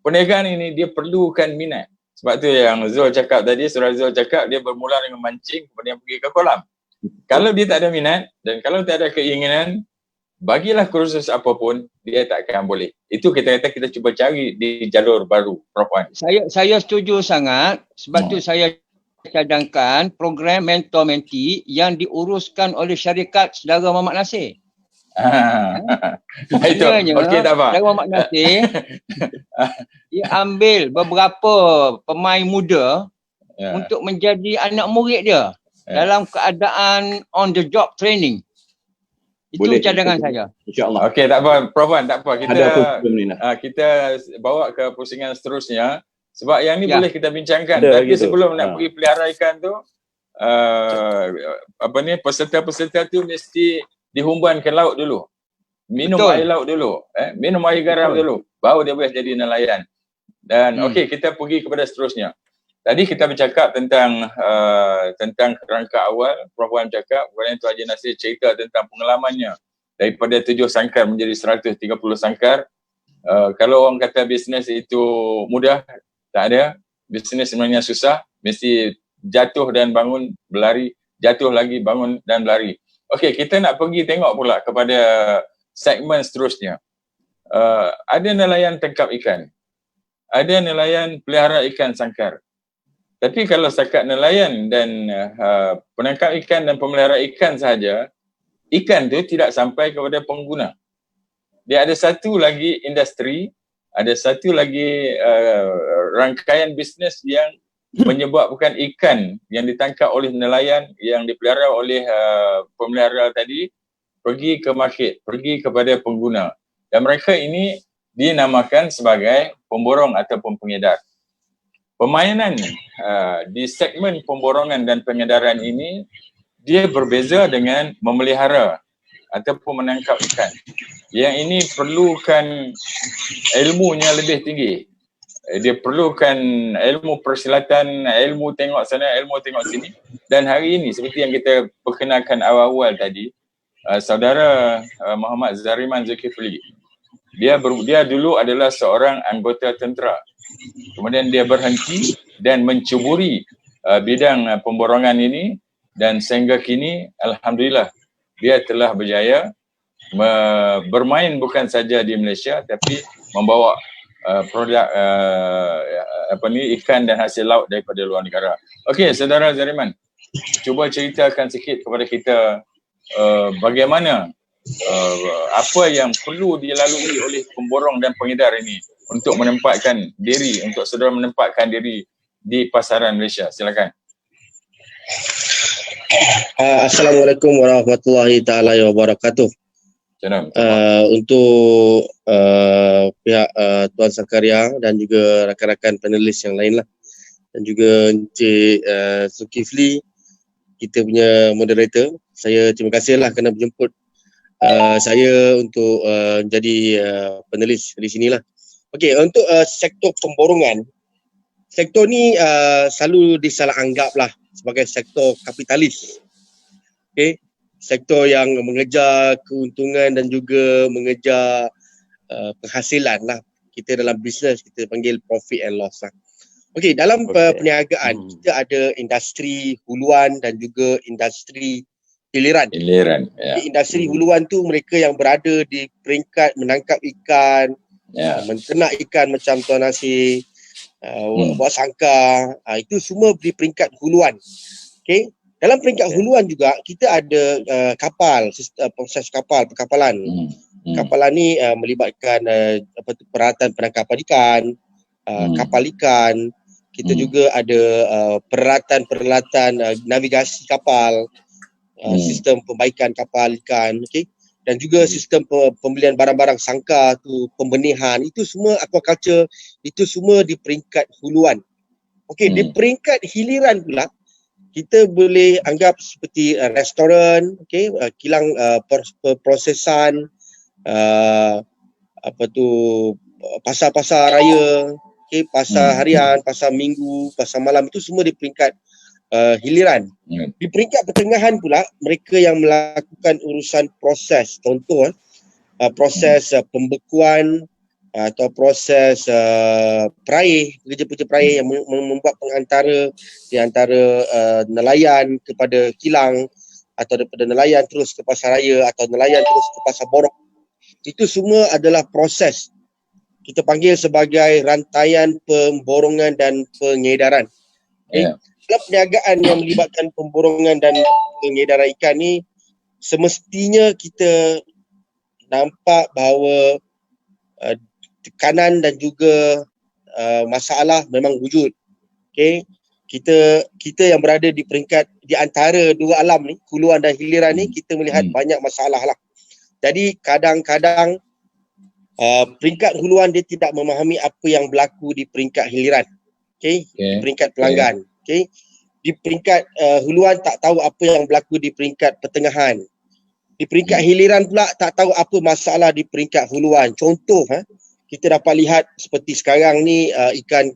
Perniagaan ini dia perlukan minat. Sebab tu yang Zul cakap tadi, Surah Zul cakap dia bermula dengan mancing kemudian pergi ke kolam. Kalau dia tak ada minat dan kalau tak ada keinginan, bagilah kursus apapun, dia tak akan boleh. Itu kita kata kita cuba cari di jalur baru, Prof Wan. Saya setuju sangat. Sebab tu saya cadangkan program mentor-mentee yang diuruskan oleh syarikat Saudara Muhammad Nasir. Itu, okey tak apa. Saudara Muhammad Nasir, dia ambil beberapa pemain muda untuk menjadi anak murid dia dalam keadaan on the job training. Itu boleh, cadangan saya. InsyaAllah. Okey, tak apa. Prof Wan, tak apa. Kita bawa ke pusingan seterusnya. Sebab yang ni boleh kita bincangkan. Tapi sebelum nak pergi pelihara ikan tu, peserta-peserta tu mesti dihumban ke laut dulu. Minum air laut dulu. Minum air garam dulu. Baru dia boleh jadi nelayan. Dan okey, kita pergi kepada seterusnya. Tadi kita bercakap tentang kerangka awal. Prof Wan cakap, kemudian Tuan Haji Nasir cerita tentang pengalamannya daripada 7 sangkar menjadi 130 sangkar. Kalau orang kata bisnes itu mudah, tak ada. Bisnes sebenarnya susah, mesti jatuh dan bangun, berlari, jatuh lagi, bangun dan berlari. Okey, kita nak pergi tengok pula kepada segmen seterusnya. Ada nelayan tangkap ikan, ada nelayan pelihara ikan sangkar. Tapi kalau setakat nelayan dan penangkap ikan dan pemelihara ikan sahaja, ikan tu tidak sampai kepada pengguna. Dia ada satu lagi industri, ada satu lagi rangkaian bisnes yang menyebabkan ikan yang ditangkap oleh nelayan, yang dipelihara oleh pemelihara tadi, pergi ke market, pergi kepada pengguna. Dan mereka ini dinamakan sebagai pemborong ataupun pengedar. permainan di segmen pemborongan dan pengedaran ini dia berbeza dengan memelihara ataupun menangkap ikan. Yang ini perlukan ilmunya lebih tinggi. Dia perlukan ilmu persilatan, ilmu tengok sana, ilmu tengok sini. Dan hari ini seperti yang kita perkenalkan awal-awal tadi, saudara Muhammad Zariman Zulkifli, dia dulu adalah seorang anggota tentera. Kemudian dia berhenti dan mencuburi bidang pemborongan ini, dan sehingga kini alhamdulillah dia telah berjaya bermain bukan saja di Malaysia tapi membawa produk ikan dan hasil laut daripada luar negara. Okey, saudara Zariman, cuba ceritakan sikit kepada kita bagaimana apa yang perlu dilalui oleh pemborong dan pengedar ini untuk menempatkan diri, untuk saudara menempatkan diri di pasaran Malaysia. Silakan. Assalamualaikum warahmatullahi taala wabarakatuh. Untuk pihak Tuan Zakaria dan juga rakan-rakan panelis yang lain lah, dan juga Encik Zulkifli, kita punya moderator, saya terima kasih lah kerana menjemput saya untuk jadi panelis di sini lah. Okey, untuk sektor pemborongan, sektor ni selalu disalah anggap lah sebagai sektor kapitalis. Okay. Sektor yang mengejar keuntungan dan juga mengejar penghasilan lah. Kita dalam bisnes kita panggil profit and loss lah. Okey, dalam perniagaan kita ada industri huluan dan juga industri hiliran. Ya. Industri huluan tu mereka yang berada di peringkat menangkap ikan, menternak ikan macam Tuan Nasir, buat sangkar, itu semua di peringkat huluan. Okey. Dalam peringkat huluan juga kita ada kapal, proses kapal, perkapalan. Kapalan ni melibatkan peralatan penangkapan ikan, kapal ikan. Kita juga ada peralatan navigasi kapal, sistem pembaikan kapal ikan, okey. Dan juga sistem pembelian barang-barang sangkar tu, pembenihan, itu semua aquaculture, itu semua di peringkat huluan. Okey, di peringkat hiliran pula kita boleh anggap seperti restoran, okey, kilang prosesan, pasar-pasar raya, okey, pasar harian, pasar minggu, pasar malam, itu semua di peringkat hiliran. Di peringkat pertengahan pula mereka yang melakukan urusan proses, contoh proses pembekuan atau proses peraih, pekerja-pekerja peraih yang membuat pengantara di antara nelayan kepada kilang, atau daripada nelayan terus ke pasar raya, atau nelayan terus ke pasar borok. Itu semua adalah proses. Kita panggil sebagai rantaian pemborongan dan pengedaran. Okay? Dalam perniagaan yang melibatkan pemborongan dan pengedaran ikan ni, semestinya kita nampak bahawa tekanan dan juga masalah memang wujud. Okay? Kita yang berada di peringkat di antara dua alam ni, huluan dan hiliran ni, kita melihat banyak masalah lah. Jadi kadang-kadang peringkat huluan dia tidak memahami apa yang berlaku di peringkat hiliran. Okay? Di peringkat pelanggan. Okay? Di peringkat huluan tak tahu apa yang berlaku di peringkat pertengahan. Di peringkat hiliran pula tak tahu apa masalah di peringkat huluan. Contoh, kita dapat lihat seperti sekarang ni ikan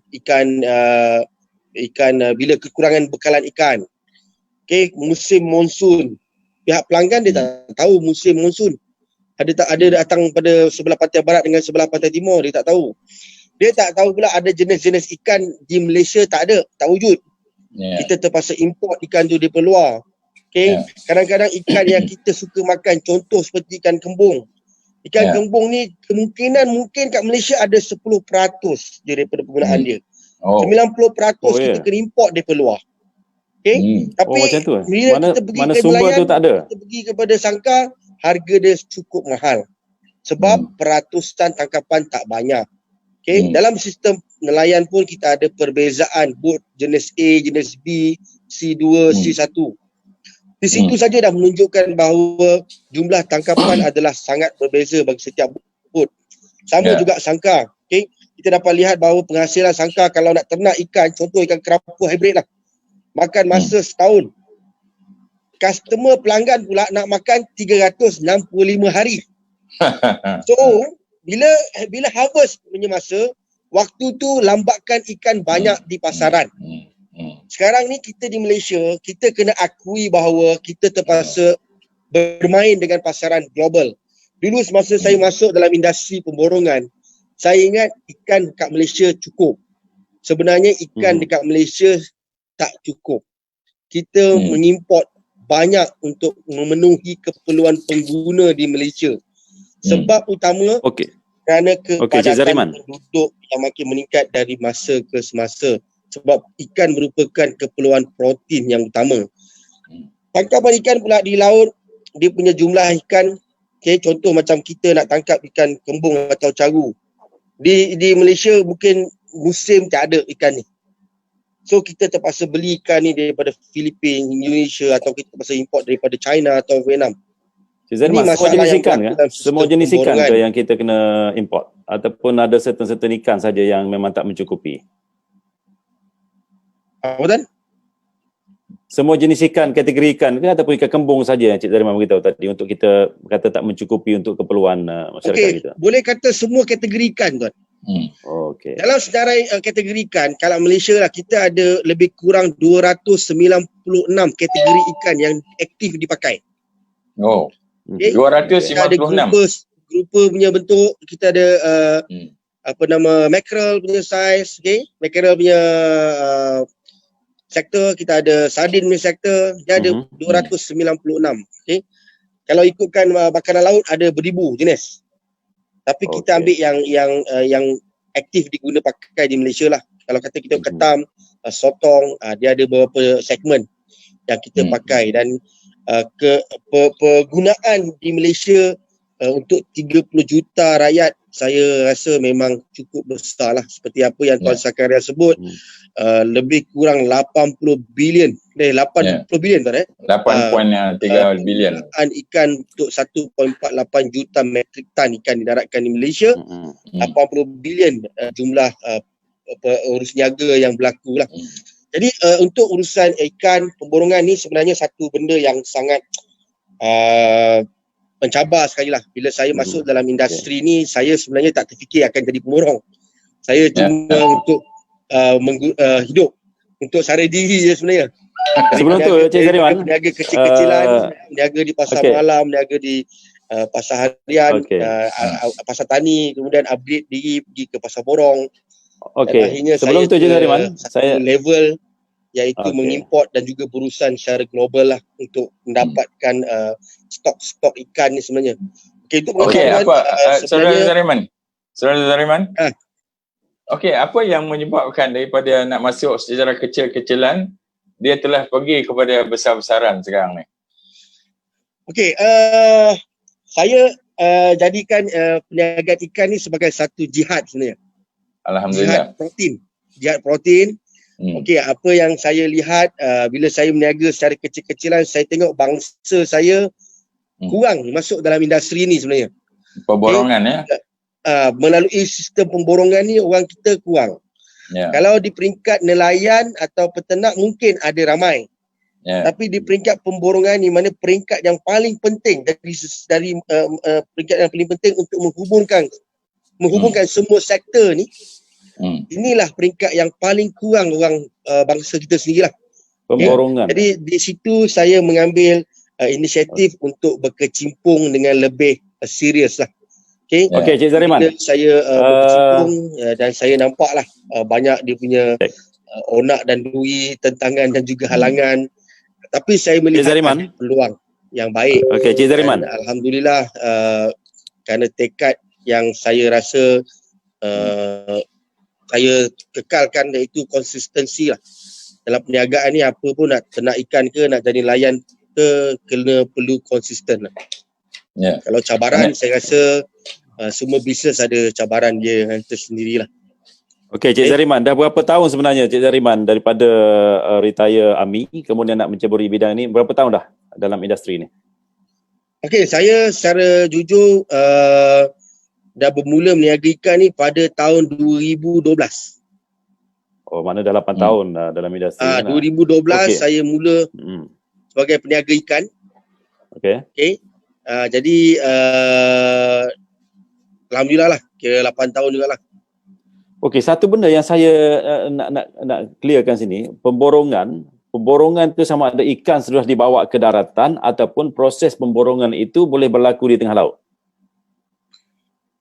bila kekurangan bekalan ikan. Okey, musim monsun. Pihak pelanggan dia tak tahu musim monsun. Ada datang pada sebelah pantai barat dengan sebelah pantai timur, dia tak tahu. Dia tak tahu pula ada jenis-jenis ikan di Malaysia tak wujud. Kita terpaksa import ikan tu daripada luar. Okey, kadang-kadang ikan yang kita suka makan, contoh seperti ikan kembung. Ikan kembung ni kemungkinan mungkin kat Malaysia ada 10% je daripada penggunaan dia. 90% kita kena import daripada luar. Okey, tapi macam tu, bila kita pergi mana ke sumber nelayan, tu tak ada. kita pergi kepada sangkar, harga dia cukup mahal. Sebab peratusan tangkapan tak banyak. Okey, dalam sistem nelayan pun kita ada perbezaan bot jenis A, jenis B, C2, C1. Di situ saja dah menunjukkan bahawa jumlah tangkapan adalah sangat berbeza bagi setiap bot. Sama juga sangkar. Okay? kita dapat lihat bahawa penghasilan sangkar kalau nak ternak ikan, contoh ikan kerapu hybrid lah, makan masa setahun. Customer pelanggan pula nak makan 365 hari. So, bila harvest punya masa, waktu tu lambatkan ikan banyak di pasaran. Sekarang ni kita di Malaysia, kita kena akui bahawa kita terpaksa bermain dengan pasaran global. Dulu semasa saya masuk dalam industri pemborongan, saya ingat ikan dekat Malaysia cukup. Sebenarnya ikan dekat Malaysia tak cukup. Kita mengimport banyak untuk memenuhi keperluan pengguna di Malaysia. Sebab utama kerana kepadatan penduduk yang makin meningkat dari masa ke semasa. Sebab ikan merupakan keperluan protein yang utama. Tangkapan ikan pula di laut, dia punya jumlah ikan, contoh macam kita nak tangkap ikan kembung atau caru. Di Malaysia mungkin musim tak ada ikan ni. So kita terpaksa beli ikan ni daripada Filipina, Indonesia, atau kita terpaksa import daripada China atau Vietnam. Ini semua jenis ikan kan? Semua jenis ikan ke yang kita kena import? Ataupun ada certain ikan saja yang memang tak mencukupi? Apa tuan? Semua jenis ikan, kategori ikan ke ataupun ikan kembung saja yang Cik Zariman beritahu tadi untuk kita kata tak mencukupi untuk keperluan masyarakat kita? Boleh kata semua kategori ikan tuan. Dalam sejarah kategori ikan, kalau Malaysia lah, kita ada lebih kurang 296 kategori ikan yang aktif dipakai. 256. Kita ada grupa punya bentuk, kita ada mackerel punya size, mackerel punya sektor, kita ada sardin punya sektor, dia ada 296. Kalau ikutkan makanan laut ada beribu jenis. Tapi kita ambil yang aktif diguna pakai di Malaysia lah. Kalau kata kita ketam, sotong, dia ada beberapa segmen yang kita pakai, dan penggunaan di Malaysia untuk 30 juta rakyat, saya rasa memang cukup besar lah. Seperti apa yang Tuan Zakaria sebut, lebih kurang 80 bilion. 80 bilion tuan 8.3 bilion. Ikan untuk 1.48 juta metrik tan ikan didaratkan di Malaysia. 80 bilion jumlah urus niaga yang berlaku lah. Jadi untuk urusan ikan pemborongan ni sebenarnya satu benda yang sangat mencabar sekali lah. Bila saya masuk dalam industri ni, saya sebenarnya tak terfikir akan jadi pemborong. Saya cuma untuk hidup, untuk sara diri je sebenarnya. Sebelum tu Cik Zariman, berniaga kecil-kecilan, berniaga di pasar malam, berniaga di pasar harian, pasar tani, kemudian upgrade diri pergi ke pasar borong. Akhirnya sebelum tu Cik Zariman, saya level iaitu mengimport dan juga berurusan secara global lah untuk mendapatkan stok ikan ni sebenarnya. Saudara Zariman. Apa yang menyebabkan daripada nak masuk secara kecil-kecilan, dia telah pergi kepada besar-besaran sekarang ni? Saya jadikan perniagaan ikan ni sebagai satu jihad sebenarnya. Alhamdulillah. Jihad protein. Apa yang saya lihat bila saya berniaga secara kecil-kecilan, saya tengok bangsa saya kurang masuk dalam industri ni sebenarnya. Pemborongan melalui sistem pemborongan ni orang kita kurang. Kalau di peringkat nelayan atau peternak mungkin ada ramai. Tapi di peringkat pemborongan ni, mana peringkat yang paling penting dari peringkat yang paling penting untuk menghubungkan semua sektor ni, inilah peringkat yang paling kurang orang bangsa kita sendirilah. Pemborongan. Jadi di situ saya mengambil inisiatif untuk berkecimpung dengan lebih serius lah. Cik Zariman. Saya berkecimpung dan saya nampaklah banyak dia punya onak dan duri, tentangan dan juga halangan. Tapi saya melihat peluang yang baik. Cik Zariman. Alhamdulillah kerana tekad yang saya rasa saya kekalkan, iaitu konsistensi lah. Dalam perniagaan ni apa pun, nak ternak ikan ke, nak jadi nelayan ke, kena perlu konsisten lah. Kalau cabaran, saya rasa semua bisnes ada cabaran dia tersendirilah. Cik Zariman, dah berapa tahun sebenarnya Cik Zariman daripada retire army kemudian nak menceburi bidang ni, berapa tahun dah dalam industri ni? Saya secara jujur dah bermula meniaga ikan ni pada tahun 2012. Oh, mana dah 8 tahun dah dalam industri. 2012 Okey. saya mula sebagai peniaga ikan. Okey. Jadi alhamdulillah lah, kira 8 tahun jugalah. Okey, satu benda yang saya nak clearkan sini, pemborongan tu sama ada ikan sudah dibawa ke daratan ataupun proses pemborongan itu boleh berlaku di tengah laut.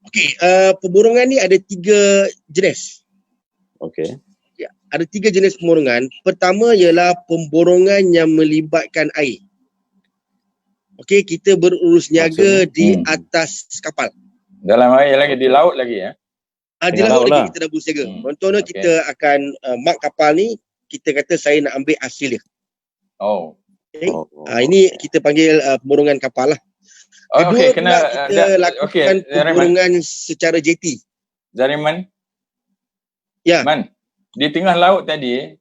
Okey, pemborongan ni ada 3 jenis. Okey. Ya, ada 3 jenis pemborongan. Pertama ialah pemborongan yang melibatkan air. Okey, kita berurus niaga di atas kapal. Dalam air lagi, di laut lagi ya? Di laut lagi kita dah berurus niaga. Contohnya kita akan mark kapal ni, kita kata saya nak ambil hasil dia. Okay. Ini kita panggil pemborongan kapal lah. Kedua pula kita lakukan pemborongan secara jeti. Zariman? Ya. Man, di tengah laut tadi,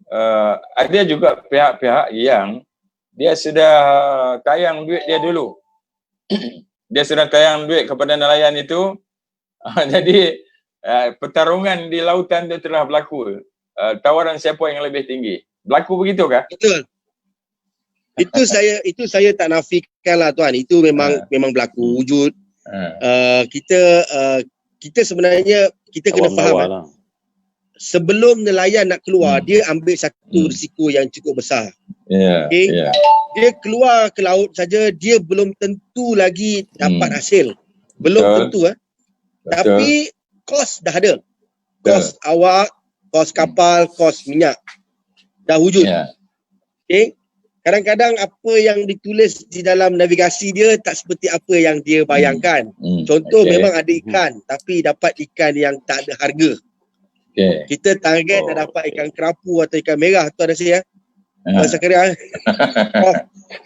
ada juga pihak-pihak yang dia sudah tayang duit dia dulu. Dia sudah tayang duit kepada nelayan itu. Jadi pertarungan di lautan itu telah berlaku. Tawaran siapa yang lebih tinggi. Berlaku begitu kah? Betul. Itu saya tak nafikan lah tuan. Itu memang berlaku wujud. Kita sebenarnya kita kena faham. Sebelum nelayan nak keluar, dia ambil satu risiko yang cukup besar. Dia keluar ke laut saja, dia belum tentu lagi dapat hasil. Belum tentu. Tapi kos dah ada. Kos awak, kos kapal, kos minyak dah wujud. Okay. Kadang-kadang apa yang ditulis di dalam navigasi dia tak seperti apa yang dia bayangkan. Contoh memang ada ikan, tapi dapat ikan yang tak ada harga. Kita target nak dapat ikan kerapu atau ikan merah tu ada saya.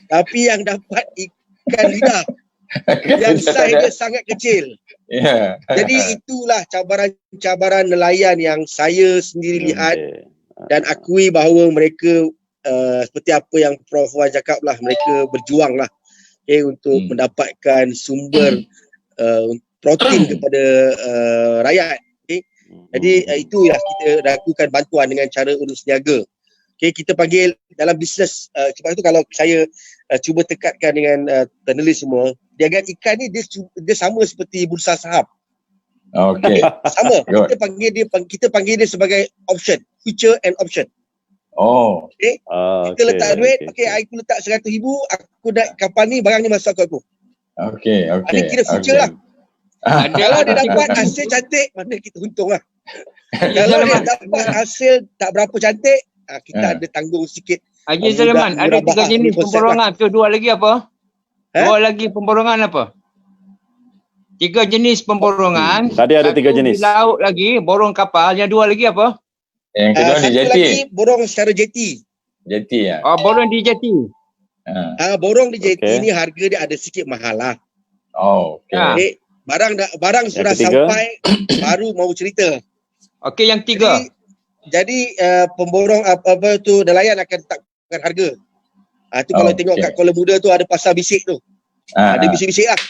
Tapi yang dapat ikan lidah yang saiz dia sangat kecil. Jadi itulah cabaran nelayan yang saya sendiri lihat dan akui bahawa mereka seperti apa yang Prof Wan cakap lah, mereka berjuang lah untuk mendapatkan sumber protein kepada rakyat. Jadi itu yang kita lakukan bantuan dengan cara urus niaga. Kita panggil dalam bisnes, sebab itu kalau saya cuba tekatkan dengan panelis semua, niagaan ikan ni dia sama seperti bursa saham. Sama. Kita panggil dia sebagai option, future and option. Kita letak duit, aku letak 100,000, aku dah kapal ni, barang ni masuk aku. Ini kira future lah. Kalau dia dapat hasil cantik, mana kita untung lah. Kalau dia dapat hasil tak berapa cantik, kita ada tanggung sikit. Haji Sulaiman, ada 3 jenis pemborongan tu, 2 lagi apa? 2 lagi pemborongan apa? 3 jenis pemborongan. Tadi ada 3 jenis. Di laut lagi, borong kapal. Yang 2 lagi apa? Yang kedua di jeti. Satu lagi borong secara jeti. Jeti ya. Borong di jeti. Borong di jeti ni harga dia ada sikit mahal lah. Barang sudah sampai baru mau cerita. Okey, yang 3. Jadi pemborong apa tu nelayan akan tetapkan harga. Tu kalau tengok kat Kuala Muda tu ada pasar bisik tu. Ada bisik-bisik lah.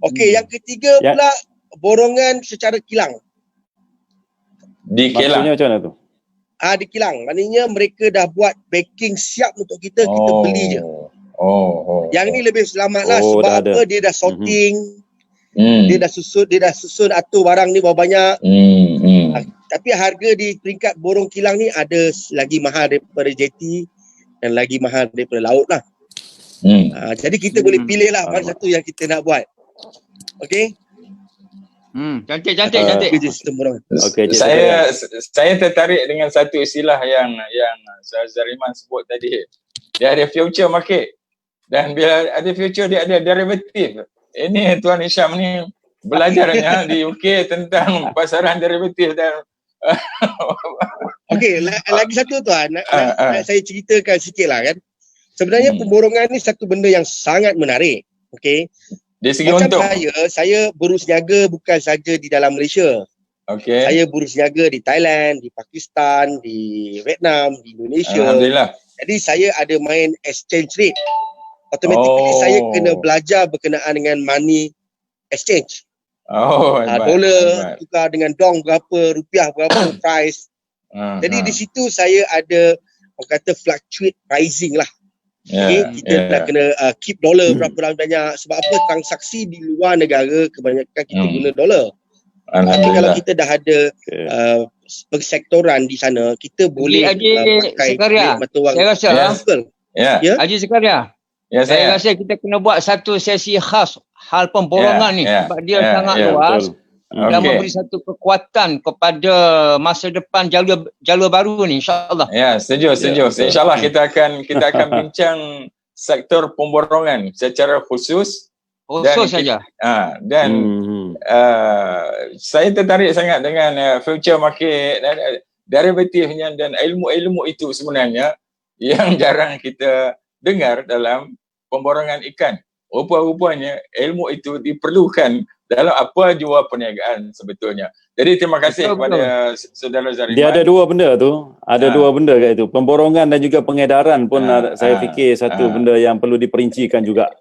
Okey, yang ketiga pula borongan secara kilang. Di kilang. Maksudnya macam mana tu? Di kilang. Maknanya mereka dah buat packing siap untuk kita beli je. Yang ni lebih selamat lah sebab apa dia dah sorting. Dia dah susun atur barang ni berapa banyak. Tapi harga di peringkat borong kilang ni ada lagi mahal daripada jeti dan lagi mahal daripada laut lah. Jadi kita boleh pilih lah mana satu yang kita nak buat. Okey. Cantik. Saya tertarik dengan satu istilah yang Zariman sebut tadi. Dia ada future market. Dan bila ada future, dia ada derivatif. Ini Tuan Hisham ni belajarnya di UK tentang pasaran derivatif dan Okey, lagi satu tuan, nak saya ceritakan sikit lah kan. Sebenarnya pemborongan ni satu benda yang sangat menarik. Okey. Dari segi macam untung. saya berus niaga bukan saja di dalam Malaysia. Saya berus niaga di Thailand, di Pakistan, di Vietnam, di Indonesia. Alhamdulillah. Jadi saya ada main exchange rate. Automatically saya kena belajar berkenaan dengan money exchange. Dolar tukar dengan dong berapa, rupiah berapa price. Jadi di situ saya ada orang kata fluctuate pricing lah. Kita nak kena keep dolar berapa banyak. Sebab apa? Transaksi di luar negara kebanyakan kita guna dolar. Tapi kalau kita dah ada persektoran di sana, kita boleh pakai mata wang. Saya rasa Haji Zakaria, saya rasa kita kena buat satu sesi khas hal pemborongan ni sebab dia sangat luas dan memberi satu kekuatan kepada masa depan jalur baru ni, insya-Allah. Ya, setuju. Insya-Allah kita akan bincang sektor pemborongan secara khusus saja. Dan saya tertarik sangat dengan future market derivatifnya dan ilmu-ilmu itu sebenarnya yang jarang kita dengar dalam pemborongan ikan. Rupa-rupanya ilmu itu diperlukan dalam apa jua perniagaan sebetulnya. Jadi terima kasih kepada saudara Zariman. Dia ada dua benda tu. Ada dua benda kat itu. Pemborongan dan juga pengedaran pun saya fikir satu benda yang perlu diperincikan juga.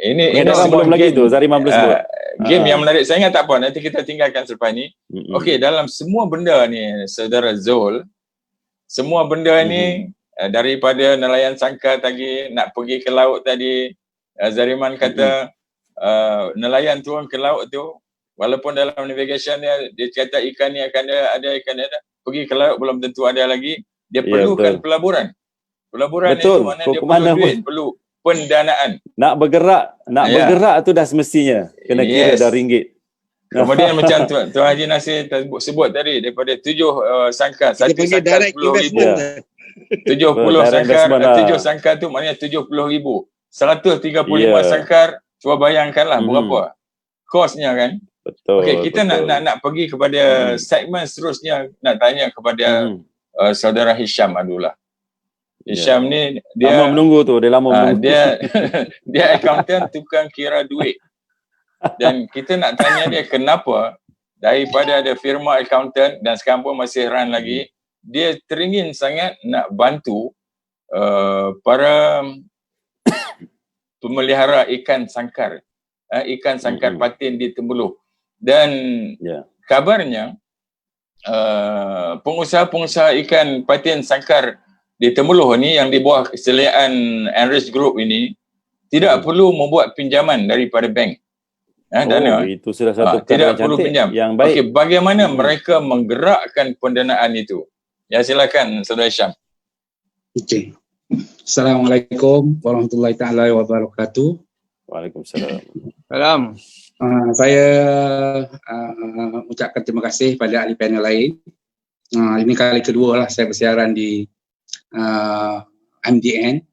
Ini belum lagi tu Zariman belum sebut. Game yang menarik. Saya ingat tak apa, nanti kita tinggalkan selepas ni. Okey, dalam semua benda ni saudara Zul, semua benda ni daripada nelayan sangkar tadi nak pergi ke laut tadi, Zariman kata nelayan turun ke laut tu, walaupun dalam navigation dia kata ikan ni akan ada ikan ada, pergi ke laut belum tentu ada lagi. Dia perlukan pelaburan. Pelaburan itu mana dia perlu duit, perlu pendanaan. Nak bergerak tu dah semestinya kena kira dah ringgit. Kemudian macam Tuan Haji Nasir sebut tadi, daripada 7 sangkar, satu sangkar 10,000. 7 sangkar tu maknanya 70,000. 135 sangkar, cuba bayangkanlah berapa kosnya kan. Betul. Okey, kita nak pergi kepada segmen seterusnya, nak tanya kepada saudara Hisham Abdullah. Hisham ni dia lama menunggu tu, dia lama menunggu. Dia accountant tukang kira duit. Dan kita nak tanya dia kenapa daripada ada firma accountant dan sekarang pun masih run lagi, dia teringin sangat nak bantu para pemelihara ikan sangkar, ikan sangkar patin di Temerloh. Dan kabarnya pengusaha-pengusaha ikan patin sangkar di Temerloh ni yang di bawah keseliaan Enrich Group ini tidak perlu membuat pinjaman daripada bank. Dana. Itu sudah satu tidak perlu pinjam. Yang baik. Okey, bagaimana mereka menggerakkan pendanaan itu? Ya, silakan Saudara Hisham. Okey. Assalamualaikum warahmatullahi taala wabarakatuh. Waalaikumsalam. Salam. Saya ucapkan terima kasih pada ahli panel lain. Ini kali kedua lah saya bersiaran di MDN.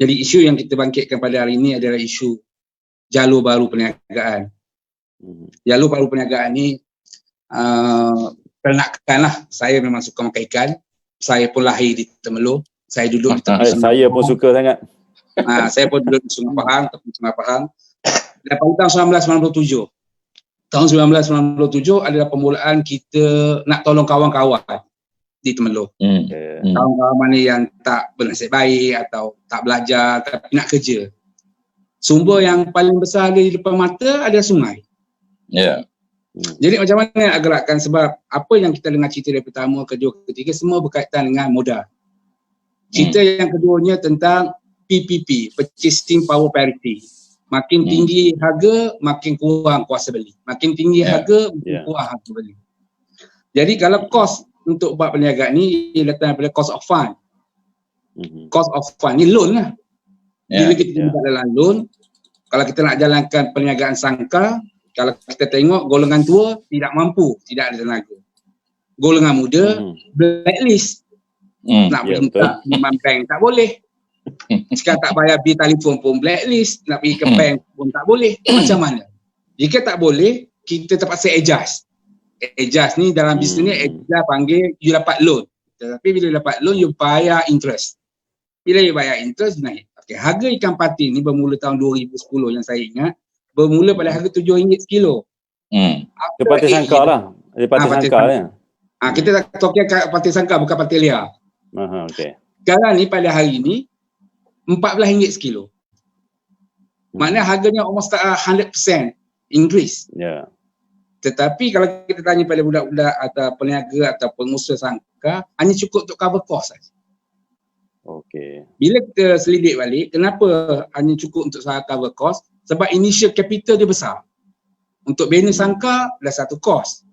Jadi isu yang kita bangkitkan pada hari ini adalah isu jalur baru perniagaan. Jalur baru perniagaan ni peranakan lah. Saya memang suka makan ikan. Saya pun lahir di Temerloh. Saya duduk di tepi Sungai Saya pun suka sangat. Saya pun duduk di Sungai Pahang, tepi Sungai Pahang. Dan pada tahun 1997. Tahun 1997 adalah permulaan kita nak tolong kawan-kawan di Temerloh. Kawan-kawan mana yang tak bernasib baik atau tak belajar tapi nak kerja. Sumber yang paling besar ada di depan mata adalah sungai. Jadi macam mana nak gerakkan, sebab apa yang kita dengar cerita dari pertama, kedua, ketiga semua berkaitan dengan modal. Cerita yang keduanya tentang PPP, Purchasing Power Parity. Makin tinggi harga, makin kurang kuasa beli. Makin tinggi harga, makin kurang harga beli. Jadi kalau kos untuk buat perniagaan ni, ia datang daripada cost of fund. Cost of fund ni loan lah. Bila kita buat dalam loan, kalau kita nak jalankan perniagaan sangkar, kalau kita tengok golongan tua tidak mampu, tidak ada tenaga. Golongan muda blacklist. Nak minta minimum bank tak boleh. Sekarang tak bayar bil telefon pun blacklist, nak pergi ke bank pun tak boleh. Macam mana? Jika tak boleh, kita terpaksa adjust. Adjust ni dalam bisnes ni adjust panggil you dapat loan. Tetapi bila dapat loan, you bayar interest. Bila you bayar interest, naik. Okay, harga ikan patin ni bermula tahun 2010 yang saya ingat, bermula pada harga RM7 sekilo. Dia patin sangkar lah. Dia patin sangkar ya. Kita tak tokek patin sangkar, bukan patin liar. Okay. Sekarang ni pada hari ni RM14 sekilo. Maknanya harganya almost 100% increase. Ya. Tetapi kalau kita tanya pada budak-budak atau peniaga atau pengusaha sangka, hanya cukup untuk cover cost saja. Okey. Bila kita selidik balik, kenapa hanya cukup untuk cover cost? Sebab initial capital dia besar. Untuk bina sangka, dah satu cost.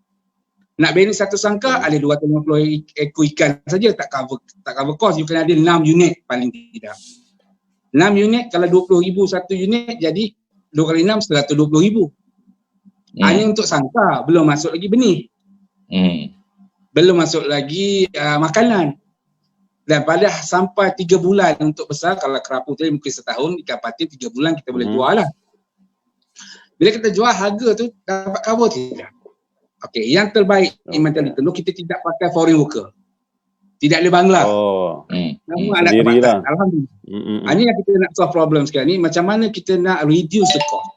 Nak bina satu sangka, ada 250 ekor ikan saja tak cover cost. You kena ada 6 unit paling tidak. 6 unit, kalau 20,000 satu unit, jadi 2 kali 6, 120,000. Hanya untuk sangka, belum masuk lagi benih. Belum masuk lagi makanan. Dan pada sampai 3 bulan untuk besar, kalau kerapu tadi mungkin setahun, ikan patin 3 bulan kita boleh jual lah. Bila kita jual, harga tu dapat cover tidak? Okey, yang terbaik Iman Telur, kita tidak pakai foreign worker. Tidak ada Bangla. Semua anak tempatan. Alhamdulillah. Ini yang kita nak solve problem sekarang ni, macam mana kita nak reduce the cost.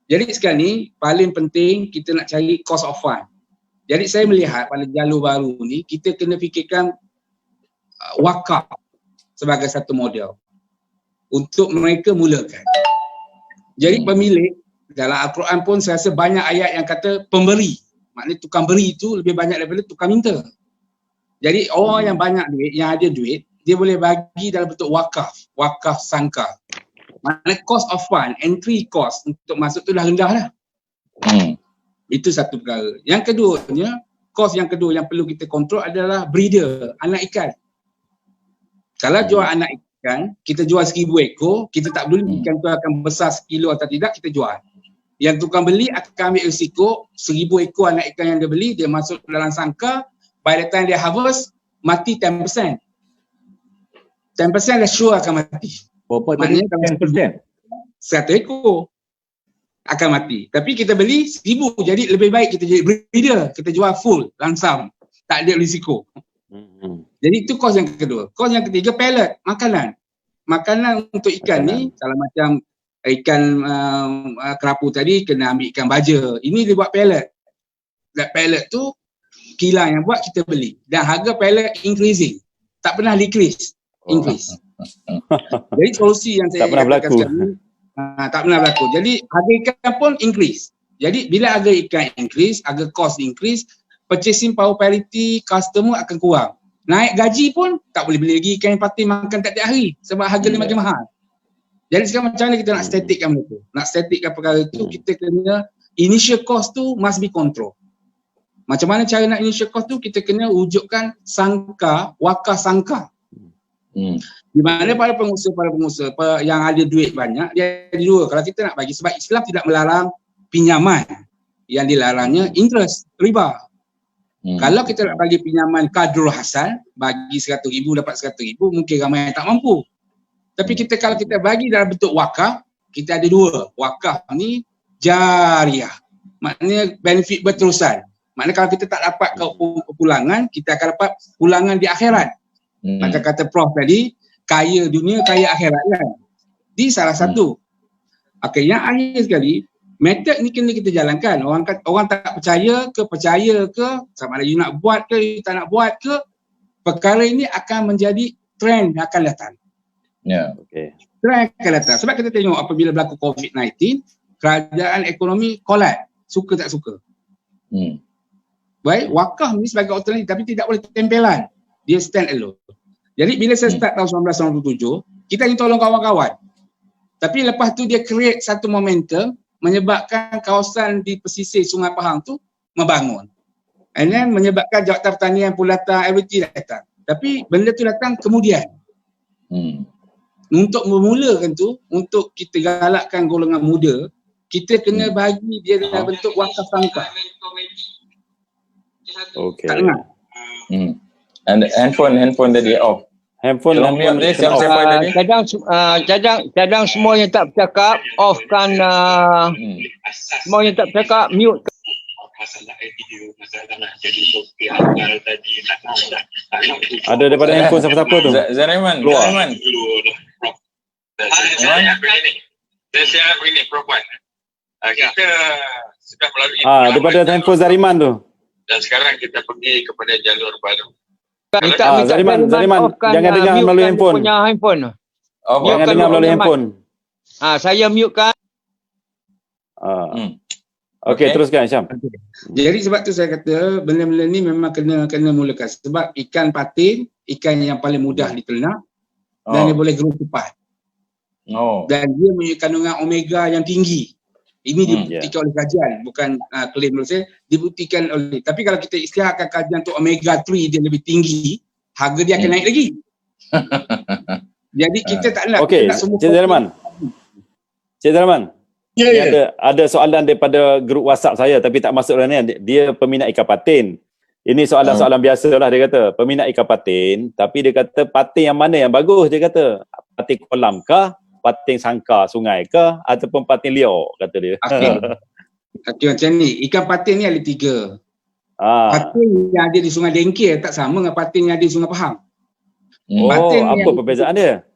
Jadi sekarang ni, paling penting kita nak cari cost of fund. Jadi saya melihat pada jalur baru ni, kita kena fikirkan wakaf sebagai satu model untuk mereka mulakan. Jadi pemilik, dalam Al-Quran pun saya rasa banyak ayat yang kata pemberi. Maknanya tukang beri itu lebih banyak daripada tukang minta. Jadi orang yang banyak duit, yang ada duit, dia boleh bagi dalam bentuk wakaf sangka. Maknanya cost of fund, entry cost untuk masuk tu dah rendah dah. Itu satu perkara. Yang keduanya, cost yang kedua yang perlu kita kontrol adalah breeder, anak ikan. Kalau jual anak ikan, kita jual 1,000 ekor, kita tak peduli ikan tu akan besar sekilo atau tidak, kita jual. Yang tukang beli akan ambil risiko, 1,000 ekor anak ikan yang dia beli, dia masuk dalam sangka, by the time dia harvest, mati 10%. 10% dah sure akan mati. Berapa tadi? 10%? 100 ekor akan mati. Tapi kita beli 1,000, jadi lebih baik kita jadi breeder, kita jual full, langsam, tak ada risiko. Jadi itu kos yang kedua. Kos yang ketiga, pellet, makanan. Makanan untuk ikan ni, kalau macam ikan kerapu tadi, kena ambil ikan baja. Ini dia buat pellet. Dan pellet tu, kilang yang buat, kita beli. Dan harga pellet increasing. Tak pernah decrease, increase. Jadi solusi yang saya katakan sekarang ni, tak pernah berlaku. Jadi harga ikan pun increase. Jadi bila harga ikan increase, harga cost increase, purchasing power parity customer akan kurang. Naik gaji pun tak boleh beli lagi ikan patin makan tiap-tiap hari sebab harga dia makin mahal. Jadi sekarang macam mana kita nak statikkan benda tu? Nak statikkan perkara tu, kita kena initial cost tu must be control. Macam mana cara nak initial cost tu? Kita kena wujudkan sangka, wakaf sangka. Di mana para pengusaha yang ada duit banyak, dia ada dua. Kalau kita nak bagi, sebab Islam tidak melarang pinjaman. Yang dilarangnya interest, riba. Kalau kita nak bagi pinjaman kadrul hasan, bagi 100,000 dapat 100,000, mungkin ramai yang tak mampu. Tapi kalau kita bagi dalam bentuk wakaf, kita ada dua. Wakaf ni jariah. Maknanya benefit berterusan. Maknanya kalau kita tak dapat kepulangan, kita akan dapat pulangan di akhirat. Macam kata Prof tadi, kaya dunia, kaya akhirat kan. Di salah satu. Okey, yang akhir sekali, metod ni kena kita jalankan. Orang tak percaya ke, sama ada you nak buat ke, you tak nak buat ke, perkara ini akan menjadi trend yang akan datang. Trend akan datang. Sebab kita tengok apabila berlaku COVID-19, kerajaan ekonomi collapse, suka tak suka. Baik, wakaf ni sebagai alternatif tapi tidak boleh tempelan. Dia stand alone. Jadi bila saya start tahun 1997, kita ni tolong kawan-kawan. Tapi lepas tu dia create satu momentum menyebabkan kawasan di pesisir Sungai Pahang tu membangun. And then menyebabkan Jabatan Pertanian, Pulatan, everything datang. Tapi benda tu datang kemudian. Untuk memulakan tu, untuk kita galakkan golongan muda, kita kena bagi dia dalam bentuk wakaf sangka. Okey. Tak dengar? And handphone tadi off. Handphone Tolong mute ni siapa tadi? Cadang semua yang tak bercakap, offkan semua yang tak bercakap, mute. Ada daripada handphone siapa-siapa tu? Zariman. Keluar. Saya begini, Prof Wan. Kita sudah melalui daripada handphone Zariman tu. dan sekarang kita pergi kepada jalur baru. Minta Zariman, jangan dengar melalui handphone. Punya handphone. Jangan dengar melalui handphone. Saya mute kan. Okey, teruskan Syam. Jadi sebab tu saya kata benda-benda ni memang kena mulakan sebab ikan patin, ikan yang paling mudah diternak dan dia boleh grow cepat. Dan dia mempunyai kandungan omega yang tinggi. Ini dibuktikan oleh kajian, bukan klaim menurut saya, dibuktikan oleh. Tapi kalau kita istiharkan kajian untuk omega 3 dia lebih tinggi, harga dia akan naik lagi. Jadi kita tak nak. Okey, Cik Zalman. Cik Zalman. Ada soalan daripada grup WhatsApp saya tapi tak masuk dalam ni. Dia peminat ikan patin. Ini soalan-soalan biasa lah dia kata. Peminat ikan patin tapi dia kata patin yang mana yang bagus dia kata. Patin kolam kah? Patin sangkar sungai kah? Ataupun patin liar kata dia. Okey macam ni. Ikan patin ni ada 3. Patin yang ada di Sungai Dengkir tak sama dengan patin yang ada di Sungai Pahang. Patin apa perbezaan dia?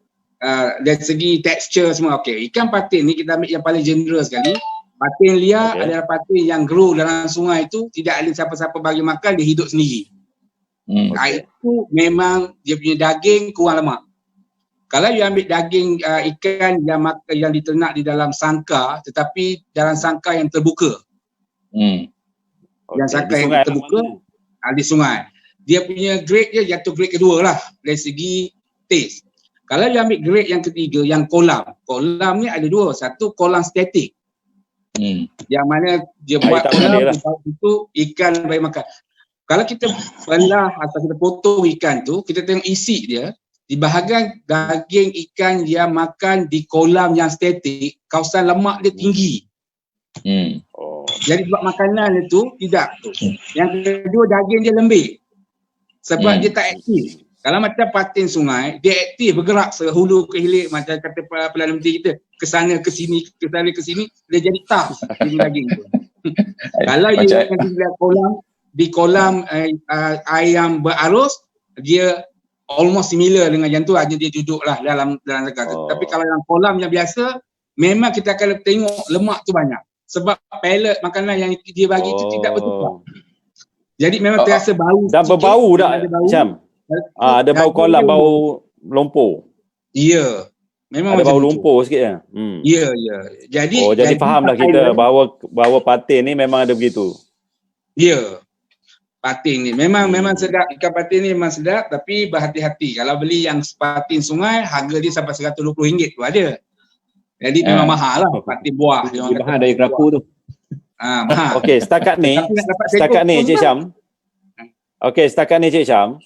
Dari segi tekstur semua okey. Ikan patin ni kita ambil yang paling general sekali. Patin liar adalah patin yang grow dalam sungai itu, tidak ada siapa-siapa bagi makan, dia hidup sendiri. Itu memang dia punya daging kurang lemak. Kalau you ambil daging ikan yang diternak di dalam sangkar tetapi dalam sangkar yang terbuka. Yang sangkar yang terbuka di sungai. Dia punya grade dia jatuh grade kedua lah dari segi taste. Kalau dia ambil grade yang ketiga, yang kolam. Kolam ni ada 2. Satu kolam statik. Yang mana dia buat kolam itu ikan bagi makan. Kalau kita belah atau kita potong ikan tu, kita tengok isi dia. Di bahagian daging ikan yang makan di kolam yang statik, kawasan lemak dia tinggi. Jadi sebab makanan itu tidak. Yang kedua daging dia lembik. Sebab dia tak aktif. Kalau macam patin sungai, dia aktif bergerak sehulu ke hilir macam kata Perdana Menteri kita, ke sana ke sini, ke sana ke sini, dia jadi tough daging tu. Kalau dia di kolam ayam berarus, dia almost similar dengan yang tu, hanya dia duduklah dalam segala. Tapi kalau yang kolam yang biasa, memang kita akan tengok lemak tu banyak. Sebab pellet makanan yang dia bagi itu tidak bertukar. Jadi memang terasa bau. Dan berbau tak Syam? Ada bau kolam, bau lumpur. Ya. Memang ada bau lumpur sikit ya. Ya. Jadi fahamlah kita bahawa patin ni memang ada begitu. Ya. Patin ni memang sedap. Ikan patin ni memang sedap tapi berhati-hati. Kalau beli yang patin sungai, harga dia sampai RM120 tu ada. Jadi memang mahal lah patin buah. Dia mahal dari kerapu tu. Mahal. Okey, setakat ni Cik Syam. Okey, setakat ni Cik Syam,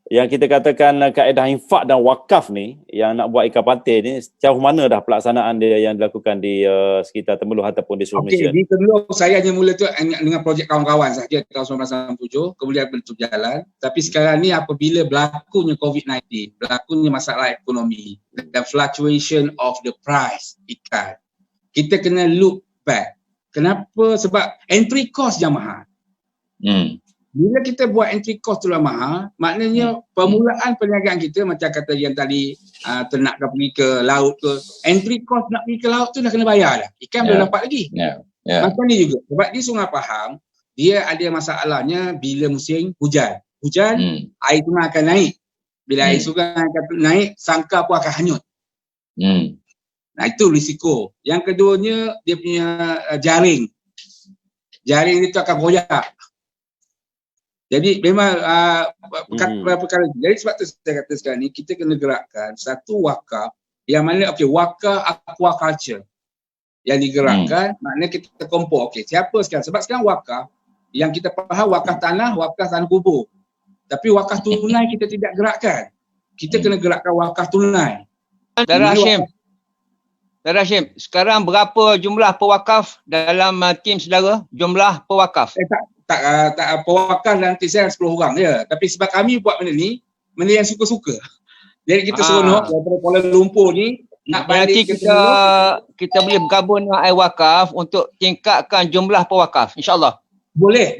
yang kita katakan kaedah infak dan wakaf ni, yang nak buat ikan patin ni, sejauh mana dah pelaksanaan dia yang dilakukan di sekitar Temerloh ataupun di seluruh Malaysia? Di Temerloh saya hanya mula tu dengan projek kawan-kawan sahaja tahun 1997, kemudian berjalan. Tapi sekarang ni apabila berlakunya COVID-19, berlakunya masalah ekonomi, the fluctuation of the price ikan, kita kena look back. Kenapa? Sebab entry cost yang mahal. Bila kita buat entry cost tu lah mahal, maknanya permulaan perniagaan kita macam kata yang tadi ternak pergi ke laut ke, entry cost nak pergi ke laut tu dah kena bayar dah. Ikan belum dapat lagi. Macam ni juga. Sebab di Sungai Pahang, dia ada masalahnya bila musim hujan. Air sungai akan naik. Bila air sungai akan naik, sangkar pun akan hanyut. Nah itu risiko. Yang keduanya dia punya jaring. Jaring itu akan royak. Jadi memang perkara. Jadi sebab tu saya kata sekarang ni kita kena gerakkan satu wakaf yang mana wakaf aquaculture yang digerakkan, maknanya kita kompor. Siapa sekarang? Sebab sekarang wakaf yang kita faham wakaf tanah kubur. Tapi wakaf tunai kita tidak gerakkan. Kita kena gerakkan wakaf tunai. Dara Hashim, sekarang berapa jumlah pewakaf dalam tim saudara? Jumlah pewakaf? Tak pewakaf dalam tim saya 10 orang je. Tapi sebab kami buat benda ni, benda yang suka-suka. Jadi kita seronok daripada Kuala Lumpur ni. Nanti kita boleh bergabung dengan iWakaf untuk tingkatkan jumlah pewakaf, insyaAllah. Boleh.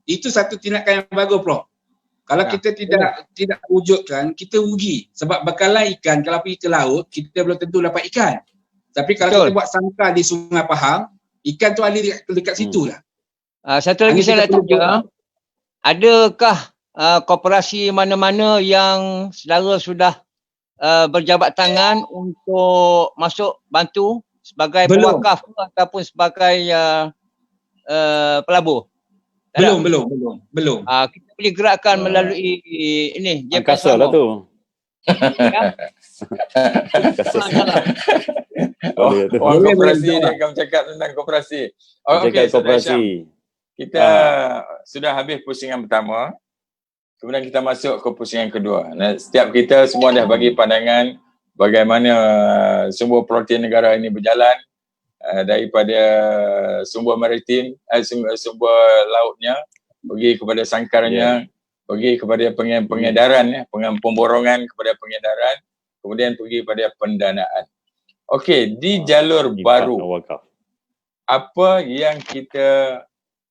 Itu satu tindakan yang bagus, Prof. Kalau kita tidak wujudkan, kita rugi. Sebab bekalan ikan, kalau pergi ke laut, kita belum tentu dapat ikan. Tapi kalau kita buat sangkar di Sungai Pahang, ikan tu ada dekat situ lah. Satu lagi saya nak tanya, adakah koperasi mana-mana yang saudara sudah berjabat tangan untuk masuk bantu sebagai pewakaf ataupun sebagai pelabur? Belum. Kita boleh gerakkan melalui ini angkasa lah tu. Orang koperasi ni kamu cakap tentang koperasi. Okey, koperasi. Kita sudah habis pusingan pertama. Kemudian kita masuk ke pusingan kedua. Setiap kita semua dah bagi pandangan bagaimana sumber protein negara ini berjalan daripada sumber maritim, sumber lautnya, pergi kepada sangkarnya, pergi kepada pengedaran, pemborongan kepada pengedaran, kemudian pergi pada pendanaan. Okey, di jalur baru, apa yang kita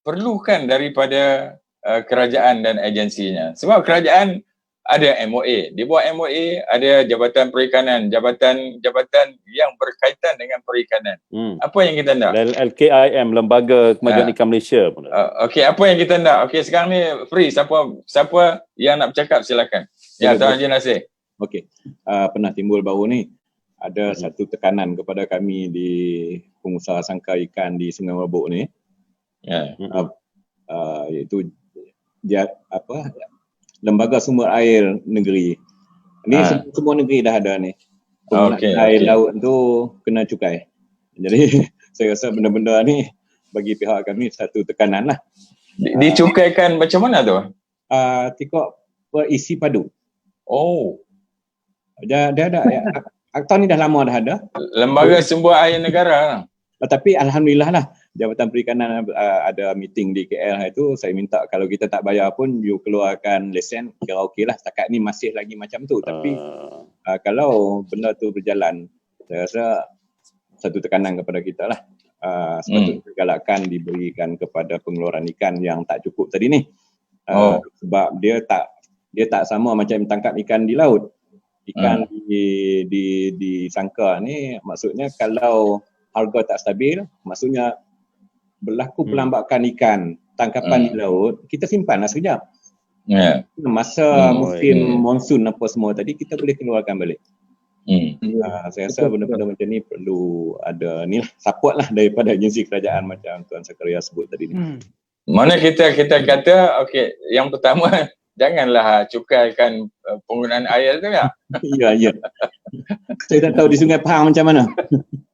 perlukan daripada kerajaan dan agensinya? Sebab kerajaan ada MOA. Di bawah MOA ada Jabatan Perikanan, jabatan yang berkaitan dengan perikanan. Apa yang kita nak? LKIM, Lembaga Kemajuan Ikan Malaysia. Okey, apa yang kita nak? Okey, sekarang ni free. Siapa yang nak bercakap silakan. Ya, Tuan Haji Nasir. Okey, pernah timbul baru ni ada satu tekanan kepada kami di pengusaha sangkar ikan di Sungai Merbuk ni. Iaitu dia Lembaga Sumber Air Negeri. Ni semua negeri dah ada ni. Air laut tu kena cukai. Jadi saya rasa benda-benda ni bagi pihak kami satu tekanan lah. Dicukaikan macam mana tu? Tikok berisi padu. Oh. Dia ada. Akta ni dah lama dah ada. Lembaga Sumber Air Negara. Tapi alhamdulillah lah Jabatan Perikanan ada meeting di KL itu, saya minta kalau kita tak bayar pun you keluarkan lesen, kira okey lah. Setakat ni masih lagi macam tu, tapi kalau benda tu berjalan, saya rasa satu tekanan kepada kita lah. Sepatutnya galakan diberikan kepada pengeluaran ikan yang tak cukup tadi ni. Sebab dia tak sama macam tangkap ikan di laut. Ikan di sangkar ni maksudnya kalau harga tak stabil, maksudnya berlaku pelambakan ikan, tangkapan di laut, kita simpanlah sekejap. Masa musim monsun apa semua tadi, kita boleh keluarkan balik. Saya rasa benda-benda macam ni perlu ada ni lah, support lah daripada agensi kerajaan macam Tuan Sakaria sebut tadi ni. Mana kita kata, okey, yang pertama, janganlah cukaikan penggunaan air tu ya. Ya. Saya tak tahu di Sungai Pahang macam mana.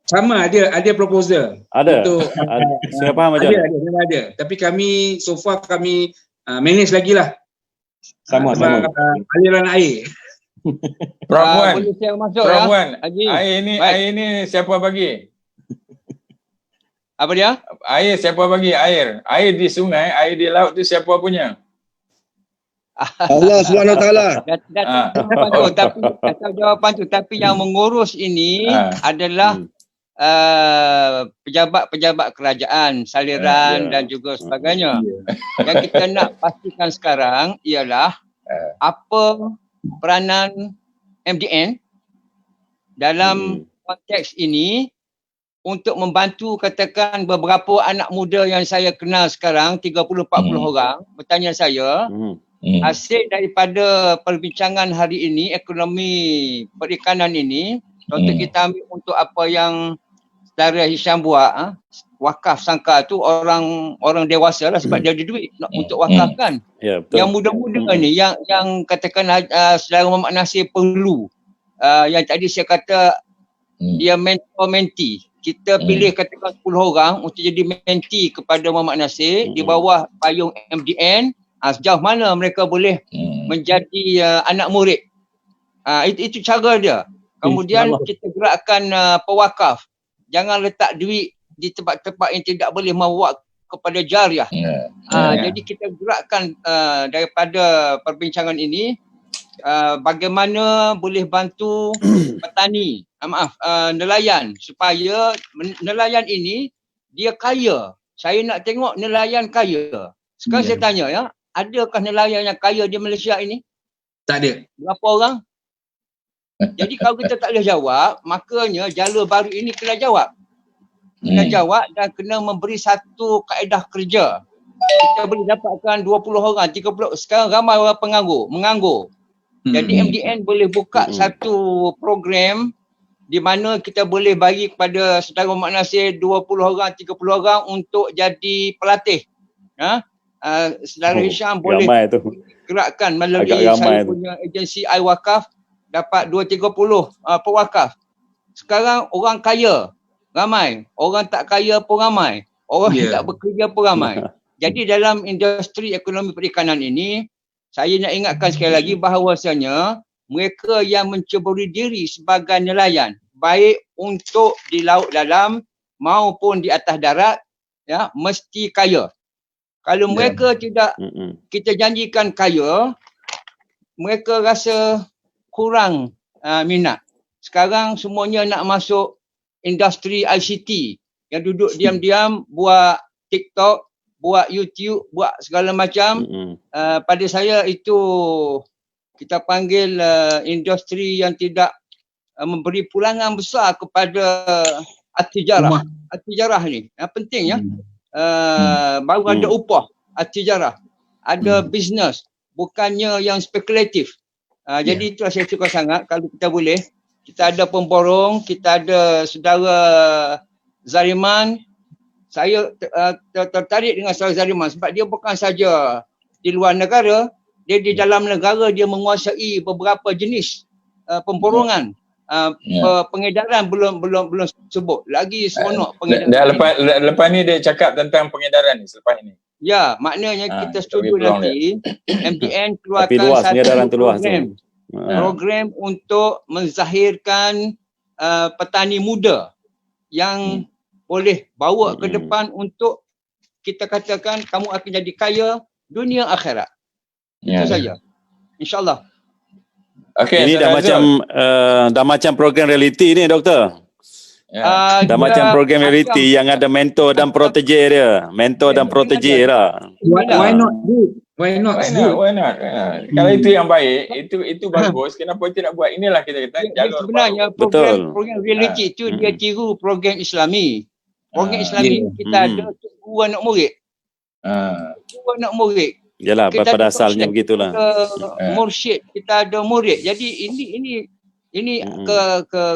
Sama ada proposal. Ada. Untuk Sungai Pahang macam mana? Ada. Tapi kami so far kami manage lagi lah. Sama. Aliran air. Perempuan. Boleh saya masuk Perempuan. ya? Air ni siapa bagi? Apa dia? Air siapa bagi? Air di sungai, air di laut tu siapa punya? Allah SWT. Tapi jawapan tu, tapi yang mengurus ini adalah pejabat-pejabat kerajaan, saliran dan juga sebagainya. Yang kita nak pastikan sekarang ialah apa peranan MDN dalam konteks ini untuk membantu katakan beberapa anak muda yang saya kenal sekarang 30-40 orang bertanya saya hasil daripada perbincangan hari ini ekonomi perikanan ini, contoh kita ambil untuk apa yang Saudara Hisham buat, wakaf sangkar tu orang dewasa lah sebab dia ada duit nak untuk wakafkan. Ya, betul. Yang muda-muda ni yang katakan Saudara Muhammad Nasir perlu yang tadi saya kata dia mentor-mentee. Kita pilih katakan 10 orang untuk jadi mentee kepada Muhammad Nasir di bawah payung MDN. Sejauh mana mereka boleh menjadi anak murid. Itu cara dia. Kemudian kita gerakkan pewakaf. Jangan letak duit di tempat-tempat yang tidak boleh membawa kepada jariah. Jadi kita gerakkan daripada perbincangan ini bagaimana boleh bantu petani, nelayan supaya nelayan ini dia kaya. Saya nak tengok nelayan kaya. Sekarang saya tanya ya, adakah nelayan yang kaya di Malaysia ini? Tak ada. Berapa orang? Jadi kalau kita tak boleh jawab, makanya jalur baru ini kena jawab. Kena jawab dan kena memberi satu kaedah kerja. Kita boleh dapatkan 20 orang, 30. Sekarang ramai orang menganggur. Jadi MDN boleh buka satu program di mana kita boleh bagi kepada saudara Mak Nasir 20 orang, 30 orang untuk jadi pelatih. Saudara Hisham boleh gerakkan melalui saya punya agensi iWakaf, dapat 2-30 pewakaf. Sekarang orang kaya ramai, orang tak kaya pun ramai, orang tak bekerja pun ramai. Jadi dalam industri ekonomi perikanan ini, saya nak ingatkan sekali lagi bahawasanya mereka yang menceburi diri sebagai nelayan, baik untuk di laut dalam maupun di atas darat, ya, mesti kaya. Kalau mereka tidak kita janjikan kaya, mereka rasa kurang minat. Sekarang semuanya nak masuk industri ICT yang duduk diam-diam buat TikTok, buat YouTube, buat segala macam. Pada saya itu kita panggil industri yang tidak memberi pulangan besar kepada at-tijarah. At-tijarah ni penting ya. Baru ada upah at-tijarah. Ada bisnes, bukannya yang spekulatif. Jadi itulah saya suka sangat kalau kita boleh. Kita ada pemborong, kita ada saudara Zariman. Saya tertarik dengan saudara Zariman sebab dia bukan saja di luar negara, dia di dalam negara dia menguasai beberapa jenis pemborongan. Pengedaran belum sebut. Lagi seronok pengedaran. Lepas ni dia cakap tentang pengedaran ni selepas ini. Ya, maknanya kita setuju nanti MDN keluarkan satu program untuk menzahirkan petani muda yang boleh bawa ke depan untuk kita katakan kamu akan jadi kaya dunia akhirat. Itu saja. InsyaAllah. Okay, ini dah macam program reality ni, Doktor. Dah macam program reality yang ada mentor dan protege dia. Mentor dan protege lah. Why not do? Why not? Kalau itu yang baik, itu bagus. Kenapa tidak buat? Inilah kita kata jalur sebenarnya program reality itu dia tiru program Islami. Program Islami kita ada tunggu anak murid. Tunggu anak murid. Yalah, pada asalnya begitulah. Mursyid, kita ada murid. Jadi ini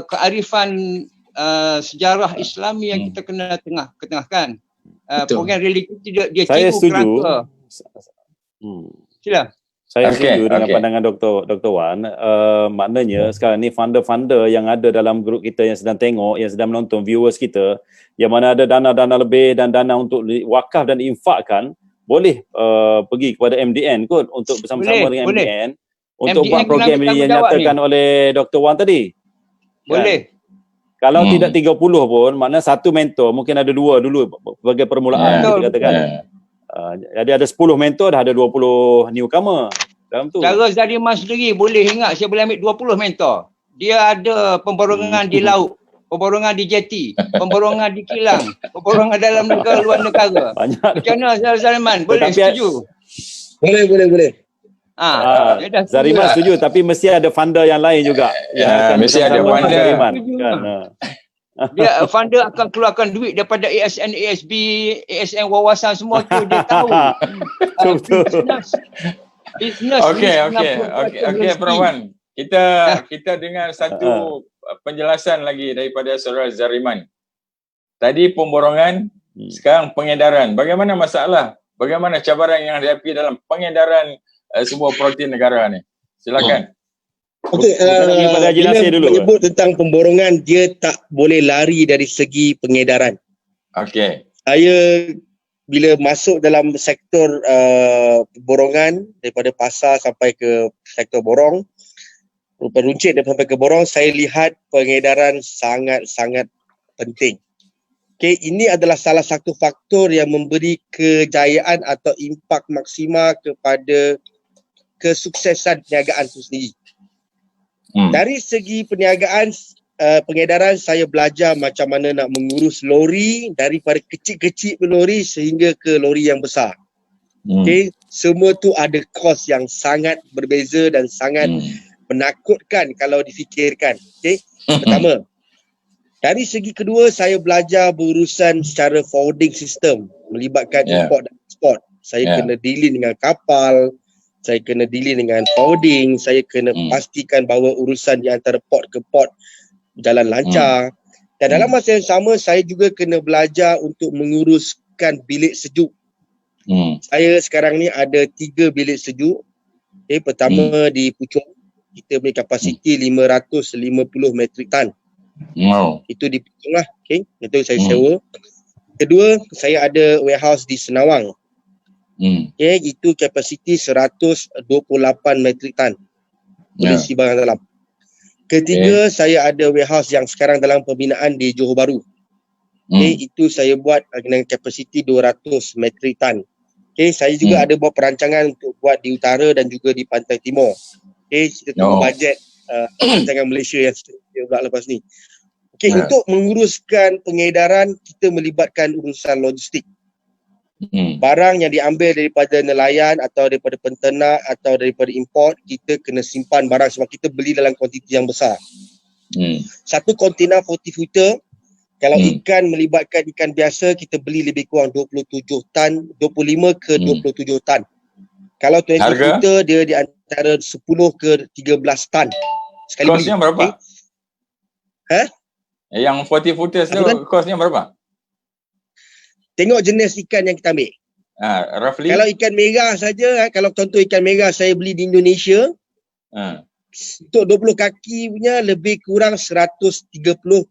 kearifan sejarah Islami yang kita kena ketengahkan. Program reality dia saya tiru setuju. kerangka. Sila. Saya setuju dengan pandangan Dr. Wan. Maknanya sekarang ni funder-funder yang ada dalam grup kita yang sedang tengok, yang sedang menonton, viewers kita, yang mana ada dana-dana lebih dan dana untuk wakaf dan infakkan, boleh pergi kepada MDN kot untuk bersama-sama dengan MDN untuk buat program ini yang nyatakan oleh Dr. Wan tadi. Boleh. Kalau tidak 30 pun, maknanya satu mentor, mungkin ada 2 dulu sebagai permulaan kita katakan. Jadi ada 10 mentor, dah ada 20 newcomer dalam tu. Cara Zariman sendiri boleh ingat saya boleh ambil 20 mentor. Dia ada pemborongan di laut, pemborongan di jeti, pemborongan di kilang, pemborongan dalam negara, luar negara. Banyak. Macam mana Zariman? Boleh setuju? Boleh. Zariman setuju, tapi mesti ada funder yang lain juga. Mesti ada funder. Dia funder akan keluarkan duit daripada ASN, ASB, ASN wawasan semua tu dia tahu. Business. Okey, Perawan. Kita dengar satu penjelasan lagi daripada saudara Zariman. Tadi pemborongan, sekarang pengedaran. Bagaimana masalah? Bagaimana cabaran yang dihadapi dalam pengedaran semua protein negara ni? Silakan. Okey, bila menyebut tentang pemborongan, dia tak boleh lari dari segi pengedaran. Okey. Saya bila masuk dalam sektor borongan, daripada pasar sampai ke sektor borong, runcit sampai ke borong, saya lihat pengedaran sangat-sangat penting. Okay, ini adalah salah satu faktor yang memberi kejayaan atau impak maksimal kepada kesuksesan perniagaan itu sendiri. Dari segi perniagaan, pengedaran, saya belajar macam mana nak mengurus lori, daripada kecil-kecil lori sehingga ke lori yang besar. Okay, semua tu ada kos yang sangat berbeza dan sangat menakutkan kalau difikirkan. Okay, pertama. Dari segi kedua, saya belajar berurusan secara forwarding system, melibatkan import dan export. Saya kena dealing dengan kapal, saya kena dealing dengan forwarding, saya kena pastikan bahawa urusan di antara port ke port jalan lancar. Dan dalam masa yang sama, saya juga kena belajar untuk menguruskan bilik sejuk. Saya sekarang ni ada 3 bilik sejuk. Pertama di Puchong, kita punya kapasiti 550 metrik tan. Itu di Puchong lah. Itu saya sewa. Kedua, saya ada warehouse di Senawang. Itu kapasiti 128 metrik tan. Boleh isi barang dalam. Ketiga, saya ada warehouse yang sekarang dalam pembinaan di Johor Bahru. Itu saya buat dengan kapasiti 200 metrik tan. Saya juga ada buat perancangan untuk buat di utara dan juga di pantai timur. Kita tunggu bajet perancangan Malaysia yang pula lepas ni. Untuk menguruskan pengedaran, kita melibatkan urusan logistik. Barang yang diambil daripada nelayan atau daripada penternak atau daripada import, kita kena simpan barang sebab kita beli dalam kuantiti yang besar. Satu kontena 40 footer, kalau ikan melibatkan ikan biasa, kita beli lebih kurang 27 tan, 25 ke 27 tan. Kalau 20 footer, dia di antara 10 ke 13 tan sekali beli. Kosnya berapa? Yang 40 footers tu kosnya berapa? Tengok jenis ikan yang kita ambil. Roughly? Kalau ikan merah saja, kalau contoh ikan merah saya beli di Indonesia, untuk 20 kaki punya lebih kurang 130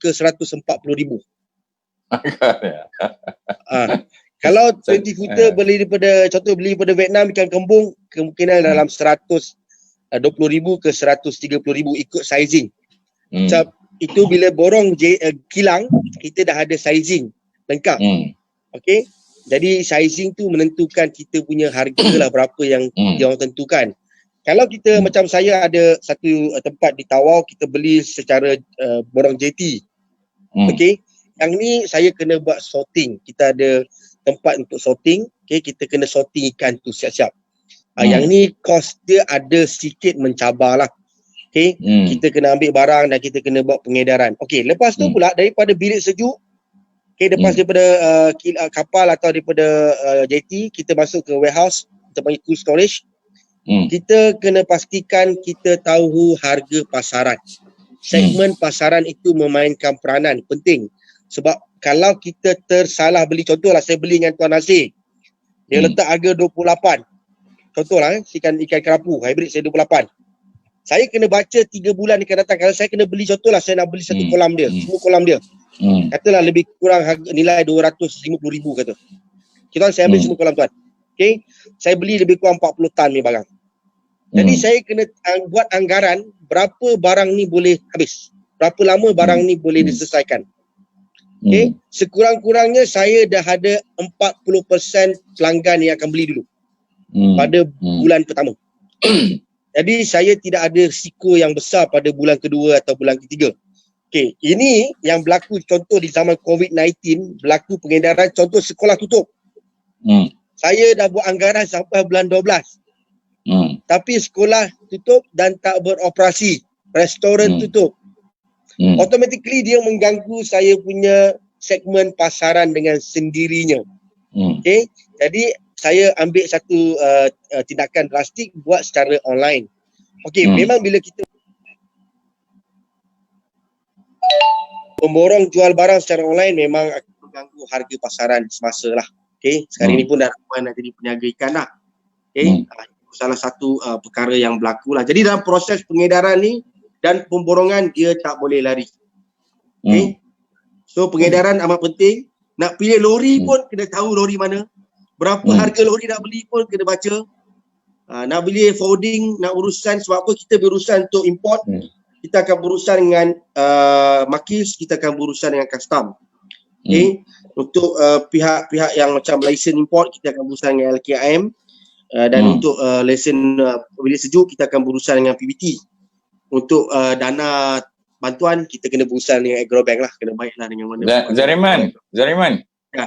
ke 140 ribu. Kalau 20 footer beli daripada, contoh beli daripada Vietnam ikan kembung, kemungkinan dalam 120 ribu ke 130 ribu ikut sizing. Sebab itu bila borong kilang, kita dah ada sizing lengkap. Jadi sizing tu menentukan kita punya harga lah berapa yang dia orang tentukan. Kalau kita macam saya ada satu tempat di Tawau, kita beli secara borong JT. Yang ni saya kena buat sorting. Kita ada tempat untuk sorting. Kita kena sorting ikan tu siap-siap. Yang ni kos dia ada sikit mencabar lah. Kita kena ambil barang dan kita kena buat pengedaran. Lepas tu pula daripada bilik sejuk, lepas daripada kapal atau daripada JT, kita masuk ke warehouse, kita panggil cool storage. Kita kena pastikan kita tahu harga pasaran. Segmen pasaran itu memainkan peranan penting. Sebab kalau kita tersalah beli, contohlah saya beli dengan Tuan Nasir, dia letak harga 28. Contohlah ikan kerapu, hybrid saya 28. Saya kena baca 3 bulan akan datang. Kalau saya kena beli, contohlah saya nak beli satu kolam dia, semua kolam dia. Katalah lebih kurang harga nilai 250 ribu kata. Saya ambil semua kolam tuan. Saya beli lebih kurang 40 tan ni barang. Jadi saya kena buat anggaran berapa barang ni boleh habis. Berapa lama barang ni boleh diselesaikan. Sekurang-kurangnya saya dah ada 40% pelanggan yang akan beli dulu. Pada bulan pertama. Jadi saya tidak ada risiko yang besar pada bulan kedua atau bulan ketiga. Ini yang berlaku contoh di zaman COVID-19, berlaku pengedaran, contoh sekolah tutup. Saya dah buat anggaran sampai bulan 12. Tapi sekolah tutup dan tak beroperasi. Restoran tutup. Automatically dia mengganggu saya punya segmen pasaran dengan sendirinya. Jadi saya ambil satu tindakan drastik buat secara online. Memang bila kita pemborong jual barang secara online memang akan mengganggu harga pasaran semasa lah. Sekarang ni pun dah ramai nak jadi peniaga ikan lah. Salah satu perkara yang berlaku lah. Jadi dalam proses pengedaran ni dan pemborongan dia tak boleh lari. So pengedaran amat penting. Nak pilih lori pun kena tahu lori mana. Berapa harga lori nak beli pun kena baca. Nak beli forwarding, nak urusan, sebab apa kita berurusan untuk import, kita akan berurusan dengan makis, kita akan berurusan dengan custom. Untuk pihak-pihak yang macam lesen import, kita akan berurusan dengan LKM. Dan untuk lesen bilik sejuk, kita akan berurusan dengan PBT. Untuk dana bantuan, kita kena berurusan dengan Agrobank lah. Kena baiklah dengan mana. Zariman. Ya.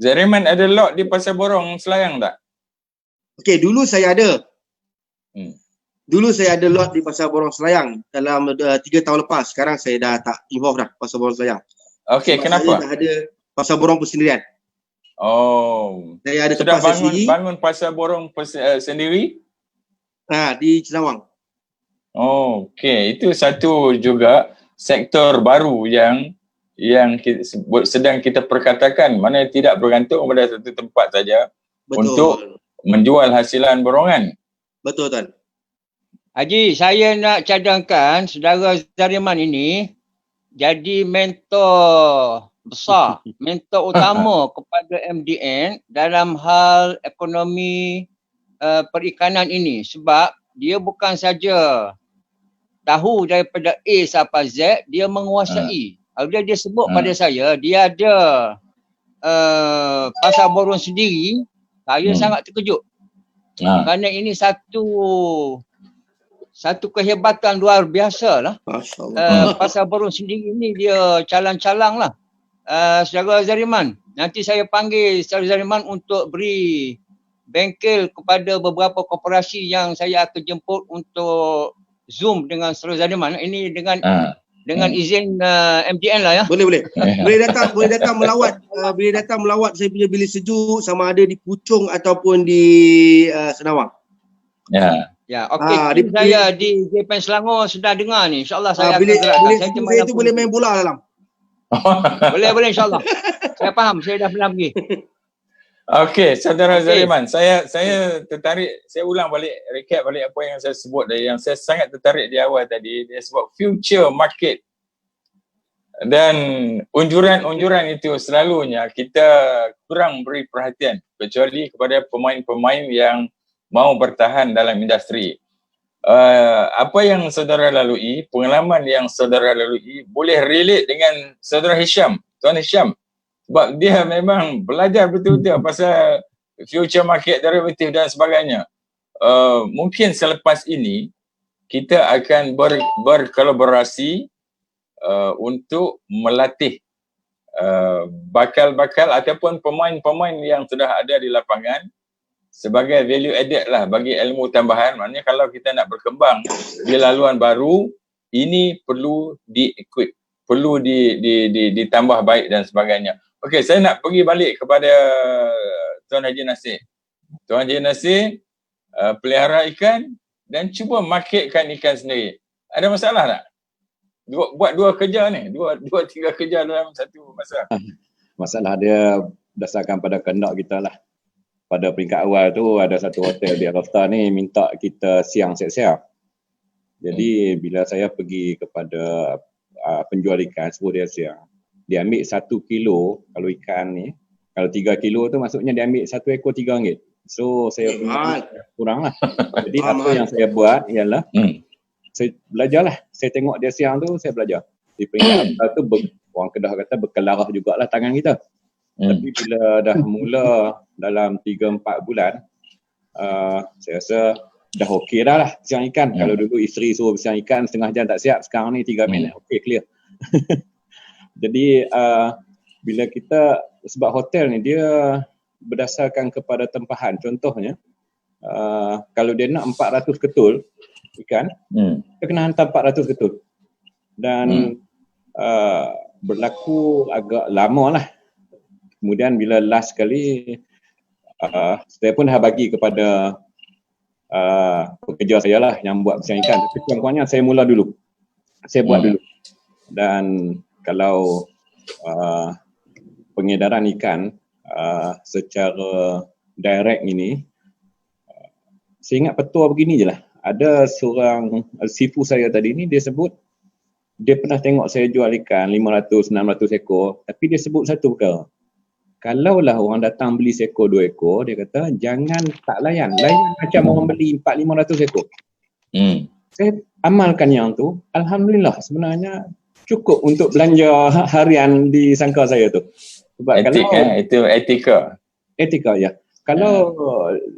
Zariman ada lot di Pasar Borong Selayang tak? Dulu saya ada. Dulu saya ada lot di Pasar Borong Selayang dalam 3 tahun lepas. Sekarang saya dah tak involve dah Pasar Borong Selayang. Kenapa? Saya dah ada Pasar Borong persendirian. Saya ada sudah tempat sendiri. bangun Pasar Borong sendiri? Di Senawang. Itu satu juga sektor baru yang sedang kita perkatakan, mana tidak bergantung pada satu tempat saja untuk menjual hasilan borongan. Betul Tuan. Haji, saya nak cadangkan saudara Zariman ini jadi mentor besar, mentor utama kepada MDN dalam hal ekonomi perikanan ini, sebab dia bukan saja tahu daripada A sampai Z, dia menguasai. Bila dia sebut pada saya, dia ada pasar borong sendiri, saya sangat terkejut. Kerana ini satu kehebatan luar biasa lah. Pasar borong sendiri ni dia calang-calang lah. Saudara Zariman, nanti saya panggil saudara Zariman untuk beri bengkel kepada beberapa koperasi yang saya akan jemput untuk Zoom dengan saudara Zariman. Ini dengan izin MDN lah ya. Boleh. Boleh datang melawat. Boleh datang melawat saya punya bilik sejuk, sama ada di Puchong ataupun di Senawang. Ya, okey. Saya di JPN Selangor sudah dengar ni. InsyaAllah saya akan gerakkan. Saya tu boleh main bola dalam. Boleh insyaAllah. Saya faham, saya dah pernah pergi. Okey, saudara Zariman, saya tertarik, saya ulang balik, recap balik apa yang saya sebut tadi, yang saya sangat tertarik di awal tadi, dia sebut future market. Dan unjuran itu selalunya kita kurang beri perhatian, kecuali kepada pemain-pemain yang mau bertahan dalam industri. Apa yang saudara lalui, pengalaman yang saudara lalui boleh relate dengan saudara Hisham, Tuan Hisham. Sebab dia memang belajar betul-betul pasal future market derivative dan sebagainya. Mungkin selepas ini kita akan berkolaborasi untuk melatih bakal-bakal ataupun pemain-pemain yang sudah ada di lapangan sebagai value added lah bagi ilmu tambahan. Maknanya kalau kita nak berkembang di laluan baru, ini perlu di-equip, perlu ditambah baik dan sebagainya. Okey, saya nak pergi balik kepada Tuan Haji Nasir. Tuan Haji Nasir pelihara ikan dan cuba marketkan ikan sendiri. Ada masalah tak? Buat dua kerja ni, dua tiga kerja dalam satu masa. Masalah dia berdasarkan pada kehendak kita lah. Pada peringkat awal tu ada satu hotel di Arafta ni minta kita siang siap-siap. Jadi bila saya pergi kepada penjual ikan, suruh dia siang. Dia ambil 1 kilo, kalau ikan ni, kalau 3 kilo tu maksudnya dia ambil 1 ekor RM3. So saya kurang lah. Jadi apa yang saya buat ialah saya belajar lah. Saya tengok dia siang tu, saya belajar. Di peringkat awal tu orang Kedah kata berkelarah jugalah tangan kita. Tapi bila dah mula dalam 3-4 bulan, saya rasa dah okey dah lah siang ikan. Kalau dulu isteri suruh siang ikan setengah jam tak siap, sekarang ni 3 minit okey, clear. Jadi bila kita, sebab hotel ni dia berdasarkan kepada tempahan. Contohnya kalau dia nak 400 ketul ikan, dia kena hantar 400 ketul. Dan berlaku agak lama lah. Kemudian bila last kali saya pun dah bagi kepada pekerja saya lah yang buat siang ikan. Tapi kurang-kurangnya saya mula dulu. Saya buat dulu. Dan kalau pengedaran ikan secara direct ini, saya ingat petua begini je lah. Ada seorang sifu saya tadi ni, dia sebut dia pernah tengok saya jual ikan 500-600 ekor, tapi dia sebut satu perkara. Kalaulah orang datang beli seekor 2 ekor, dia kata jangan tak layan macam orang beli 400-500 ekor. Saya amalkan yang tu, alhamdulillah sebenarnya cukup untuk belanja harian di sangka saya tu. Sebab itu etika. Etika ya. Kalau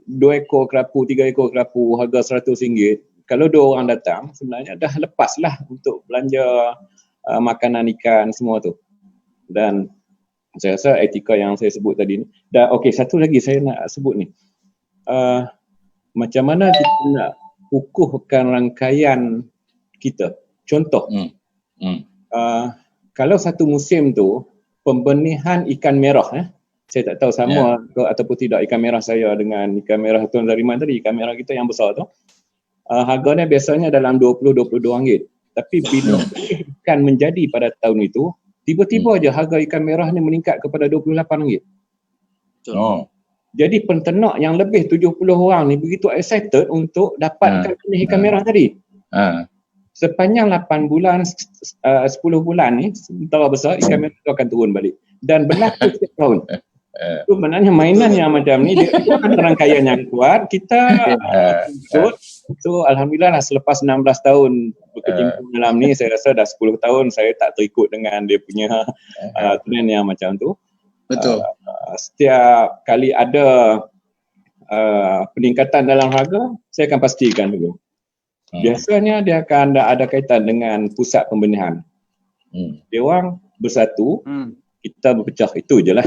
2 ekor kerapu, 3 ekor kerapu harga RM100, kalau 2 orang datang sebenarnya dah lepas lah untuk belanja makanan ikan semua tu. Dan saya rasa etika yang saya sebut tadi ni. Dan okey, satu lagi saya nak sebut ni. Macam mana kita nak kukuhkan rangkaian kita. Contoh, kalau satu musim tu pembenihan ikan merah, saya tak tahu sama ataupun tidak ikan merah saya dengan ikan merah Tuan Zariman tadi, ikan merah kita yang besar tu, harganya biasanya dalam RM20-22. Tapi bila ikan menjadi pada tahun itu, tiba-tiba aja harga ikan merah ni meningkat kepada RM28. Oh. Jadi penternak yang lebih 70 orang ni begitu excited untuk dapatkan benih ikan merah tadi. Sepanjang 8 bulan, 10 bulan ni, sementara besar, ikan merah itu akan turun balik. Dan berlaku setiap tahun. Itu sebenarnya mainan yang macam ni, dia akan rangkaian yang kuat. Kita ikut. So Alhamdulillah lah, selepas 16 tahun berkecimpung dalam ni, saya rasa dah 10 tahun saya tak terikut dengan dia punya trend yang macam tu. Betul. Setiap kali ada peningkatan dalam harga, saya akan pastikan dulu. Biasanya dia akan ada kaitan dengan pusat pembenihan. Dia orang bersatu, kita berpecah, itu je lah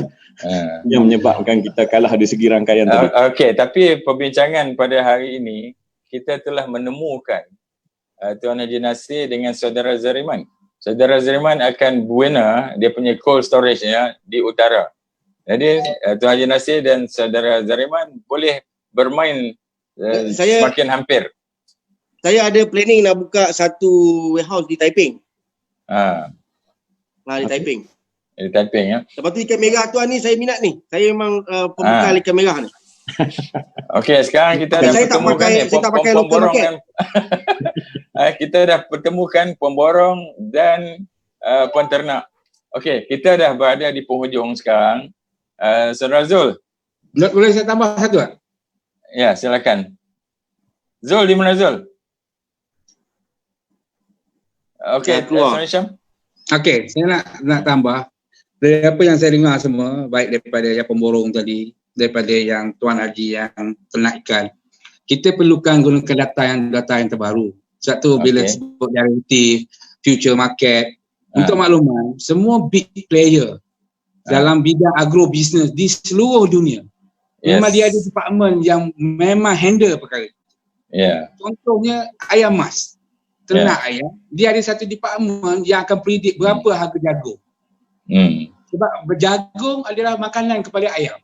yang menyebabkan kita kalah dari segi rangkaian tadi. Okey, tapi perbincangan pada hari ini kita telah menemukan Tuan Haji Nasir dengan Saudara Zariman. Saudara Zariman akan buena dia punya cold storage-nya di utara. Jadi Tuan Haji Nasir dan Saudara Zariman boleh bermain semakin hampir. Saya ada planning nak buka satu warehouse di Taiping. Di Taiping. Di Taiping ya. Lepas tu ikan merah tuan ni saya minat ni. Saya memang pembekal ikan merah ni. Okey, sekarang kita dah pertemukan ni. Saya tak pakai local market. Kita dah pertemukan pemborong dan penternak. Okey, kita dah berada di penghujung sekarang. Saudara Zul. Boleh saya tambah satu tak? Ya, silakan. Zul, di mana Zul? Okey, Saudara Syam. Okey, saya nak tambah. Dari apa yang saya dengar semua, baik daripada yang pemborong tadi, daripada yang Tuan Haji yang ternak ikan, kita perlukan gunakan data yang terbaru. Sebab tu bila sebut derivative, future market, untuk makluman, semua big player dalam bidang agro-business di seluruh dunia, memang dia ada department yang memang handle perkara. Contohnya ayam mas, ternak ayam, dia ada satu department yang akan predict berapa harga jagung. Sebab berjagung adalah makanan kepada ayam.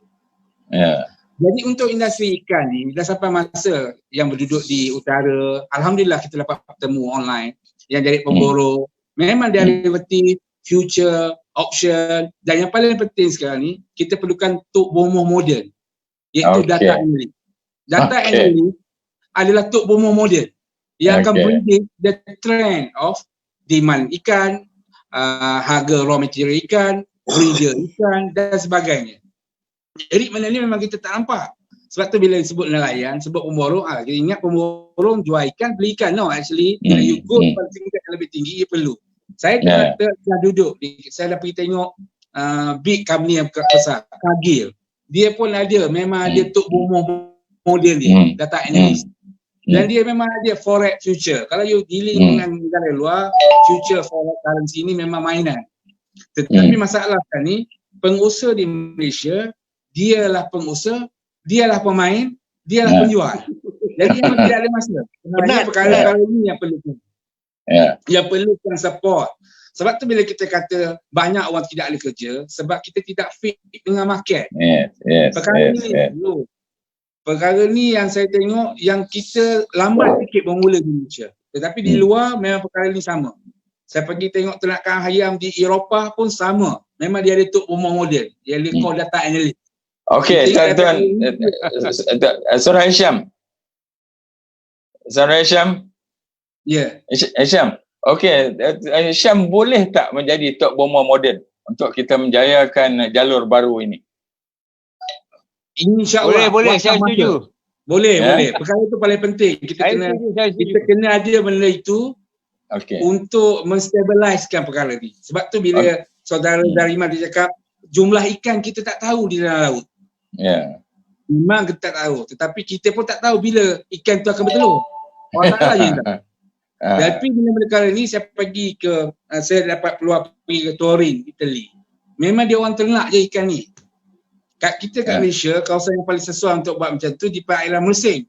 Jadi untuk industri ikan ni, dah sampai masa yang berduduk di utara, Alhamdulillah kita dapat bertemu online, yang jadi pemborong, memang derivative, future, option, dan yang paling penting sekarang ni, kita perlukan tok bomoh moden, iaitu data analyst. Data analyst adalah tok bomoh moden yang akan predict the trend of demand ikan, harga raw material ikan, breeder ikan dan sebagainya. Jadi benda ni memang kita tak nampak. Sebab tu bila sebut nelayan, sebut pemborong, kita ingat pemborong jual ikan, beli ikan. No, actually bila you go pada tingkat yang lebih tinggi, ia perlu. Saya dah duduk, saya dah pergi tengok big company yang besar, Cargill. Dia pun ada, memang ada tok bomoh model dia, data analyst. Dan dia memang ada forex future. Kalau you dealing dengan negara luar, future forex currency ni memang mainan. Tetapi masalah ni, pengusaha di Malaysia, dialah pengusaha, dialah pemain, dialah penjual. Jadi memang tidak ada masalah. Sebenarnya perkara-perkara ini yang perlukan. Yang perlukan support. Sebab tu bila kita kata banyak orang tidak ada kerja, sebab kita tidak fit dengan market. Perkara ni dulu. Perkara ni yang saya tengok yang kita lambat sikit bermula di Malaysia. Tetapi di luar memang perkara ni sama. Saya pergi tengok ternakan ayam di Eropah pun sama. Memang dia ada tok bomoh model. Dia ada call data analyst. Okey, tuan Saudara Hisham. Saudara Hisham. Ya. Hisham. Okey, Hisham boleh tak menjadi tok bomoh model untuk kita menjayakan jalur baru ini? InsyaAllah. Boleh, saya setuju. Boleh. Perkara itu paling penting. Kita kena ada benda itu untuk menstabilizekan perkara ni. Sebab tu bila saudara Zariman dia cakap jumlah ikan kita tak tahu di dalam laut. Memang kita tak tahu. Tetapi kita pun tak tahu bila ikan tu akan bertelur. Orang tak tahu je tak. Tapi bila perkara ni saya dapat peluang pergi ke Turin, Italy. Memang dia orang ternak je ikan ni. Kita kat Malaysia, kawasan yang paling sesuai untuk buat macam tu di perairan Mersing.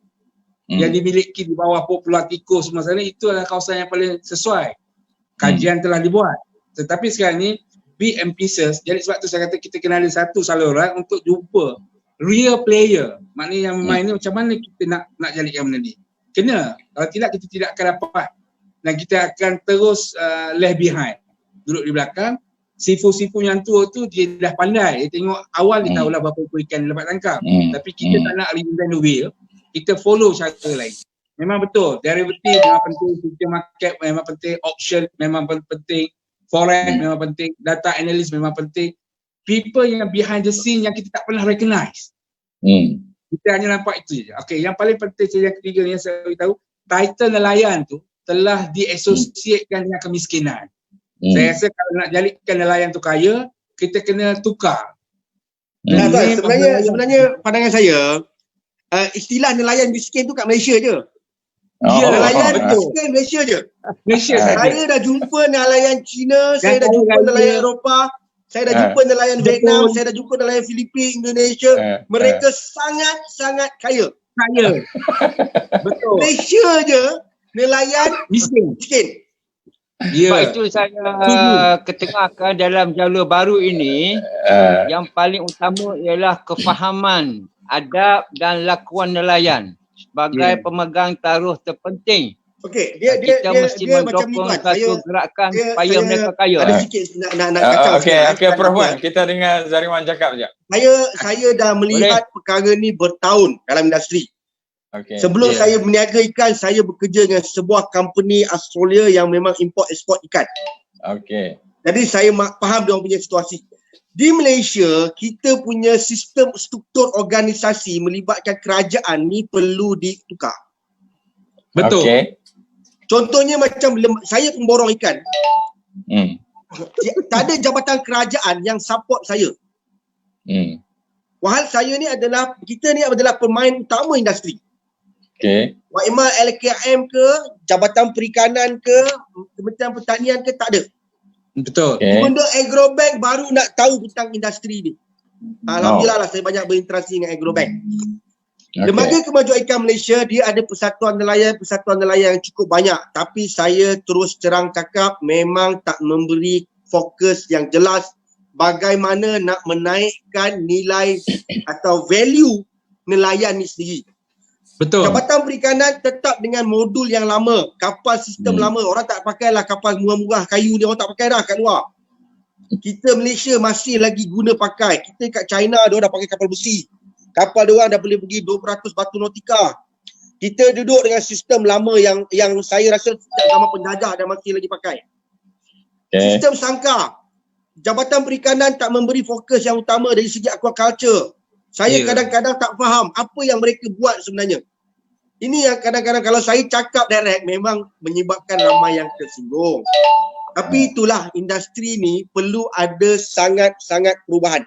Yang dimiliki di bawah Pulau Tikus semua sana, itu adalah kawasan yang paling sesuai. Kajian telah dibuat. Tetapi sekarang ni big and pieces, jadi sebab tu saya kata kita kena ada satu saluran untuk jumpa real player. Maknanya yang main ni macam mana kita nak jadikan benda ni. Kena, kalau tidak kita tidak akan dapat dan kita akan terus left behind, duduk di belakang. Sifu-sifu yang tua tu dia dah pandai, dia tengok awal dia tahulah berapa ekor ikan dia dapat tangkap, tapi kita tak nak reinvent the wheel, kita follow cara lain. Memang betul, derivative memang penting, future market memang penting, option memang penting, forex memang penting, data analyst memang penting. People yang behind the scene yang kita tak pernah recognize. Kita hanya nampak itu je. Okay, yang paling penting yang ketiga ni yang saya beritahu, title nelayan tu telah diasosiasikan dengan kemiskinan. Saya rasa kalau nak jadikan nelayan tu kaya, kita kena tukar. Sebenarnya pandangan saya, istilah nelayan miskin tu kat Malaysia je. Nelayan miskin Malaysia je. Saya dah jumpa nelayan Cina, saya dah jumpa nelayan Eropah, saya dah jumpa nelayan Vietnam, saya dah jumpa nelayan Filipina, Indonesia. Mereka sangat-sangat kaya. Betul. Malaysia je nelayan miskin. Sebab itu saya ketengahkan dalam jalur baru ini, yang paling utama ialah kefahaman adab dan lakuan nelayan sebagai pemegang taruh terpenting. Okey, kita mesti mendukung satu gerakan supaya mereka kaya. Ada sikit nak kacau. Okey, Prof Wan, kita dengar Zariman cakap sekejap. Saya dah melihat perkara ni bertahun dalam industri. Sebelum saya berniaga ikan, saya bekerja dengan sebuah company Australia yang memang import export ikan. Jadi saya faham dia orang punya situasi. Di Malaysia, kita punya sistem struktur organisasi melibatkan kerajaan ni perlu ditukar. Betul. Contohnya macam saya pemborong ikan. Tak ada jabatan kerajaan yang support saya. Wahal kita ni adalah pemain utama industri. Wa'imah LKM ke, Jabatan Perikanan ke, Kementerian Pertanian ke, tak ada. Betul. Benda Agrobank baru nak tahu tentang industri ni. Alhamdulillah lah saya banyak berinteraksi dengan Agrobank. Lembaga Kemajuan Ikan Malaysia, dia ada persatuan nelayan yang cukup banyak. Tapi saya terus terang cakap memang tak memberi fokus yang jelas bagaimana nak menaikkan nilai atau value nelayan ni sendiri. Betul. Jabatan Perikanan tetap dengan modul yang lama, kapal sistem lama. Orang tak pakailah kapal murah-murah kayu ni, orang tak pakai dah kat luar. Kita Malaysia masih lagi guna pakai. Kita kat China dia dah pakai kapal besi. Kapal dia orang dah boleh pergi 200 batu nautika. Kita duduk dengan sistem lama yang saya rasa zaman penjajah dan masih lagi pakai. Sistem sangkar. Jabatan Perikanan tak memberi fokus yang utama dari segi aquaculture. Saya kadang-kadang tak faham apa yang mereka buat sebenarnya. Ini yang kadang-kadang kalau saya cakap direct memang menyebabkan ramai yang tersinggung. Tapi itulah industri ni perlu ada sangat-sangat perubahan.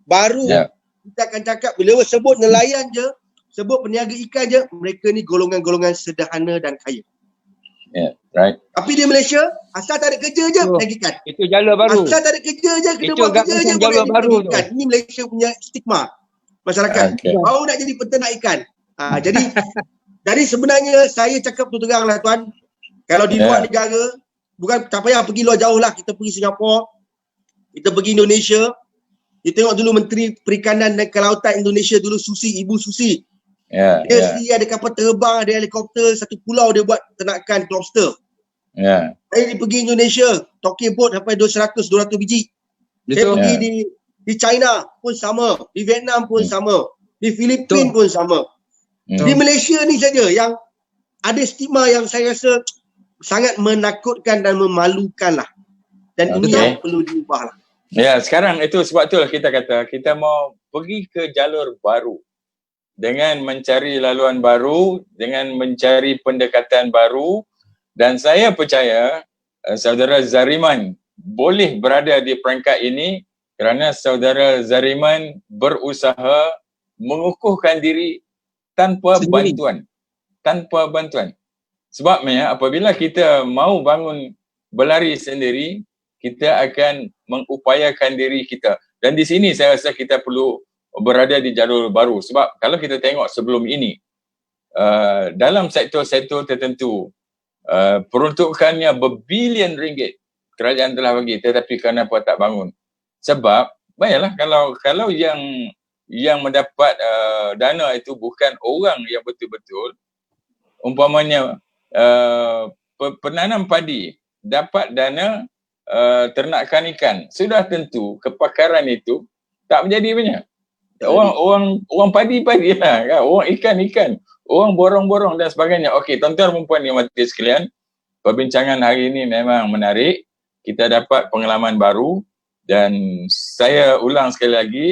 Baru kita akan cakap bila sebut nelayan je, sebut peniaga ikan je, mereka ni golongan-golongan sederhana dan kaya. Tapi di Malaysia, asal tak ada kerja je peniaga ikan. Itu jalur baru. Asal tak ada kerja je, kena buat kerja je jalur baru ikan. Ini Malaysia punya stigma masyarakat. Baru nak jadi peternak ikan. Jadi sebenarnya saya cakap tu terang lah tuan. Kalau di luar negara, bukan tak payah pergi luar jauh lah. Kita pergi Singapura, kita pergi Indonesia. Kita tengok dulu Menteri Perikanan dan Kelautan Indonesia dulu Susi, Ibu Susi. Dia sendiri ada kapal terbang, ada helikopter, satu pulau dia buat ternakan lobster. Saya pergi Indonesia, Tokyo Boat sampai 200 biji. Saya pergi di China pun sama, di Vietnam pun sama, di Filipina pun sama. Di Malaysia ni saja yang ada stigma yang saya rasa sangat menakutkan dan memalukan lah. Dan ini yang perlu diubah lah. Sekarang itu sebab itulah kita kata kita mau pergi ke jalur baru dengan mencari laluan baru, dengan mencari pendekatan baru, dan saya percaya saudara Zariman boleh berada di peringkat ini kerana saudara Zariman berusaha mengukuhkan diri tanpa bantuan. Sebabnya apabila kita mau bangun berlari sendiri, kita akan mengupayakan diri kita. Dan di sini saya rasa kita perlu berada di jalur baru. Sebab kalau kita tengok sebelum ini, dalam sektor-sektor tertentu, peruntukannya berbilion ringgit kerajaan telah bagi, tetapi kenapa tak bangun? Sebab baiklah kalau yang mendapat dana itu bukan orang yang betul-betul, umpamanya penanam padi dapat dana ternakan ikan, sudah tentu kepakaran itu tak menjadi banyak. Orang padi lah kan, orang ikan, orang borong dan sebagainya. Okey, tuan-tuan dan puan yang mati sekalian, perbincangan hari ini memang menarik. Kita dapat pengalaman baru dan saya ulang sekali lagi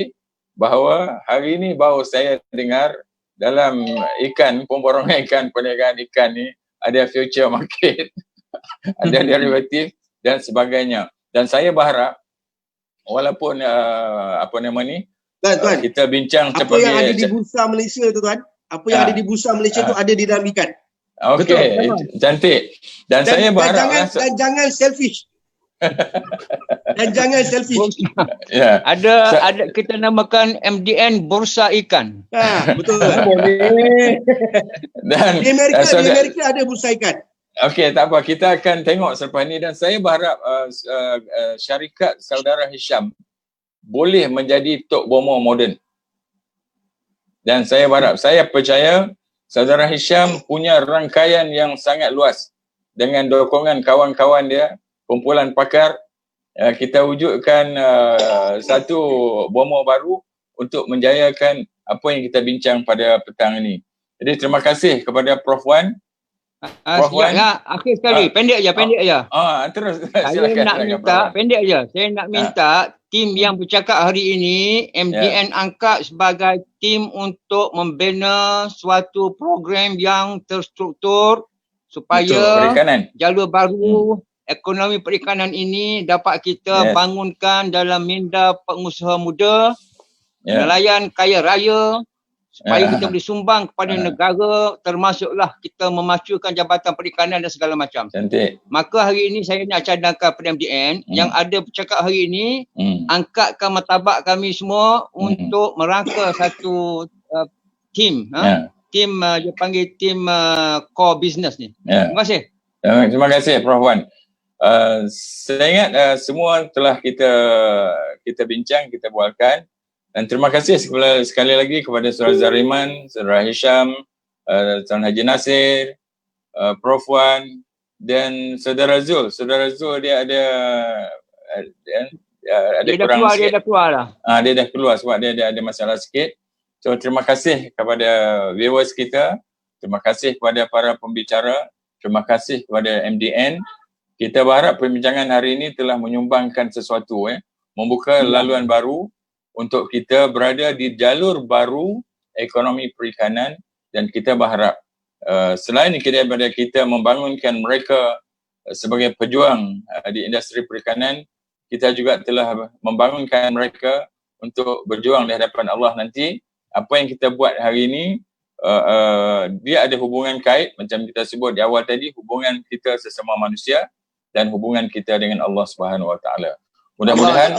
bahawa hari ini baru saya dengar dalam ikan, pemborongan ikan, perniagaan ikan ni ada future market, ada derivatif dan sebagainya. Dan saya berharap walaupun Tuan, kita bincang apa sebagai yang ada di bursa Malaysia tu tuan, apa yang ada di bursa Malaysia tu ada di dalam ikan. Okey, cantik. Dan saya berharap dan jangan selfish. Dan jangan selfish. Ya. Ada kita namakan MDN Bursa Ikan. Betul. Dan di Amerika ada bursa ikan. Okey, tak apa. Kita akan tengok selepas ni dan saya berharap syarikat saudara Hisham boleh menjadi Tok Bomo moden. Dan saya berharap, saya percaya saudara Hisham punya rangkaian yang sangat luas dengan dukungan kawan-kawan dia, kumpulan pakar, kita wujudkan satu Bomo baru untuk menjayakan apa yang kita bincang pada petang ini. Jadi terima kasih kepada Prof Wan. Prof Wan. Ya, akhir sekali, pendek aja. Terus saya silakan. nak minta, pendek aja. Saya nak minta tim yang bercakap hari ini, MDN angkat sebagai tim untuk membina suatu program yang terstruktur supaya jalur baru ekonomi perikanan ini dapat kita bangunkan dalam minda pengusaha muda, nelayan kaya raya, supaya kita boleh sumbang kepada negara, termasuklah kita memajukan Jabatan Perikanan dan segala macam. Cantik. Maka hari ini saya nak cadangkan pada MDN yang ada bercakap hari ini, angkatkan martabat kami semua untuk merangka satu tim. Tim, dia panggil tim core business ni. Terima kasih. Terima kasih Prof Wan. Saya ingat semua telah kita bincang, kita bualkan. Dan terima kasih sekali lagi kepada Saudara Zariman, Saudara Hisham, Tuan Haji Nasir, Prof Wan dan Saudara Zul. Saudara Zul dia ada kurang sikit. Dia dah keluar lah. Dia dah keluar sebab dia ada masalah sikit. So terima kasih kepada viewers kita. Terima kasih kepada para pembicara. Terima kasih kepada MDN. Kita berharap perbincangan hari ini telah menyumbangkan sesuatu, membuka laluan baru untuk kita berada di jalur baru ekonomi perikanan dan kita berharap selain daripada kita membangunkan mereka sebagai pejuang di industri perikanan, kita juga telah membangunkan mereka untuk berjuang di hadapan Allah nanti. Apa yang kita buat hari ini, dia ada hubungan kait macam kita sebut di awal tadi, hubungan kita sesama manusia dan hubungan kita dengan Allah Subhanahu Wa Taala. Mudah-mudahan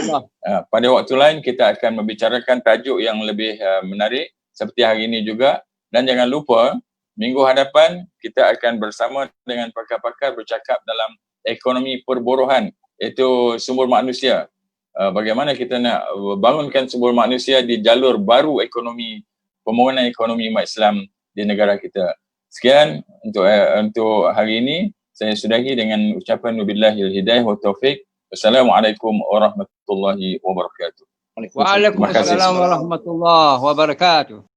pada waktu lain kita akan membicarakan tajuk yang lebih menarik seperti hari ini juga. Dan jangan lupa minggu hadapan kita akan bersama dengan pakar-pakar bercakap dalam ekonomi perburuhan, iaitu sumber manusia. Bagaimana kita nak bangunkan sumber manusia di jalur baru ekonomi, pembangunan ekonomi umat Islam di negara kita. Sekian untuk hari ini. Saya sudahi dengan ucapan wabillahil hidayah wa taufiq. Wassalamualaikum warahmatullahi wabarakatuh. Waalaikumsalam warahmatullahi wabarakatuh.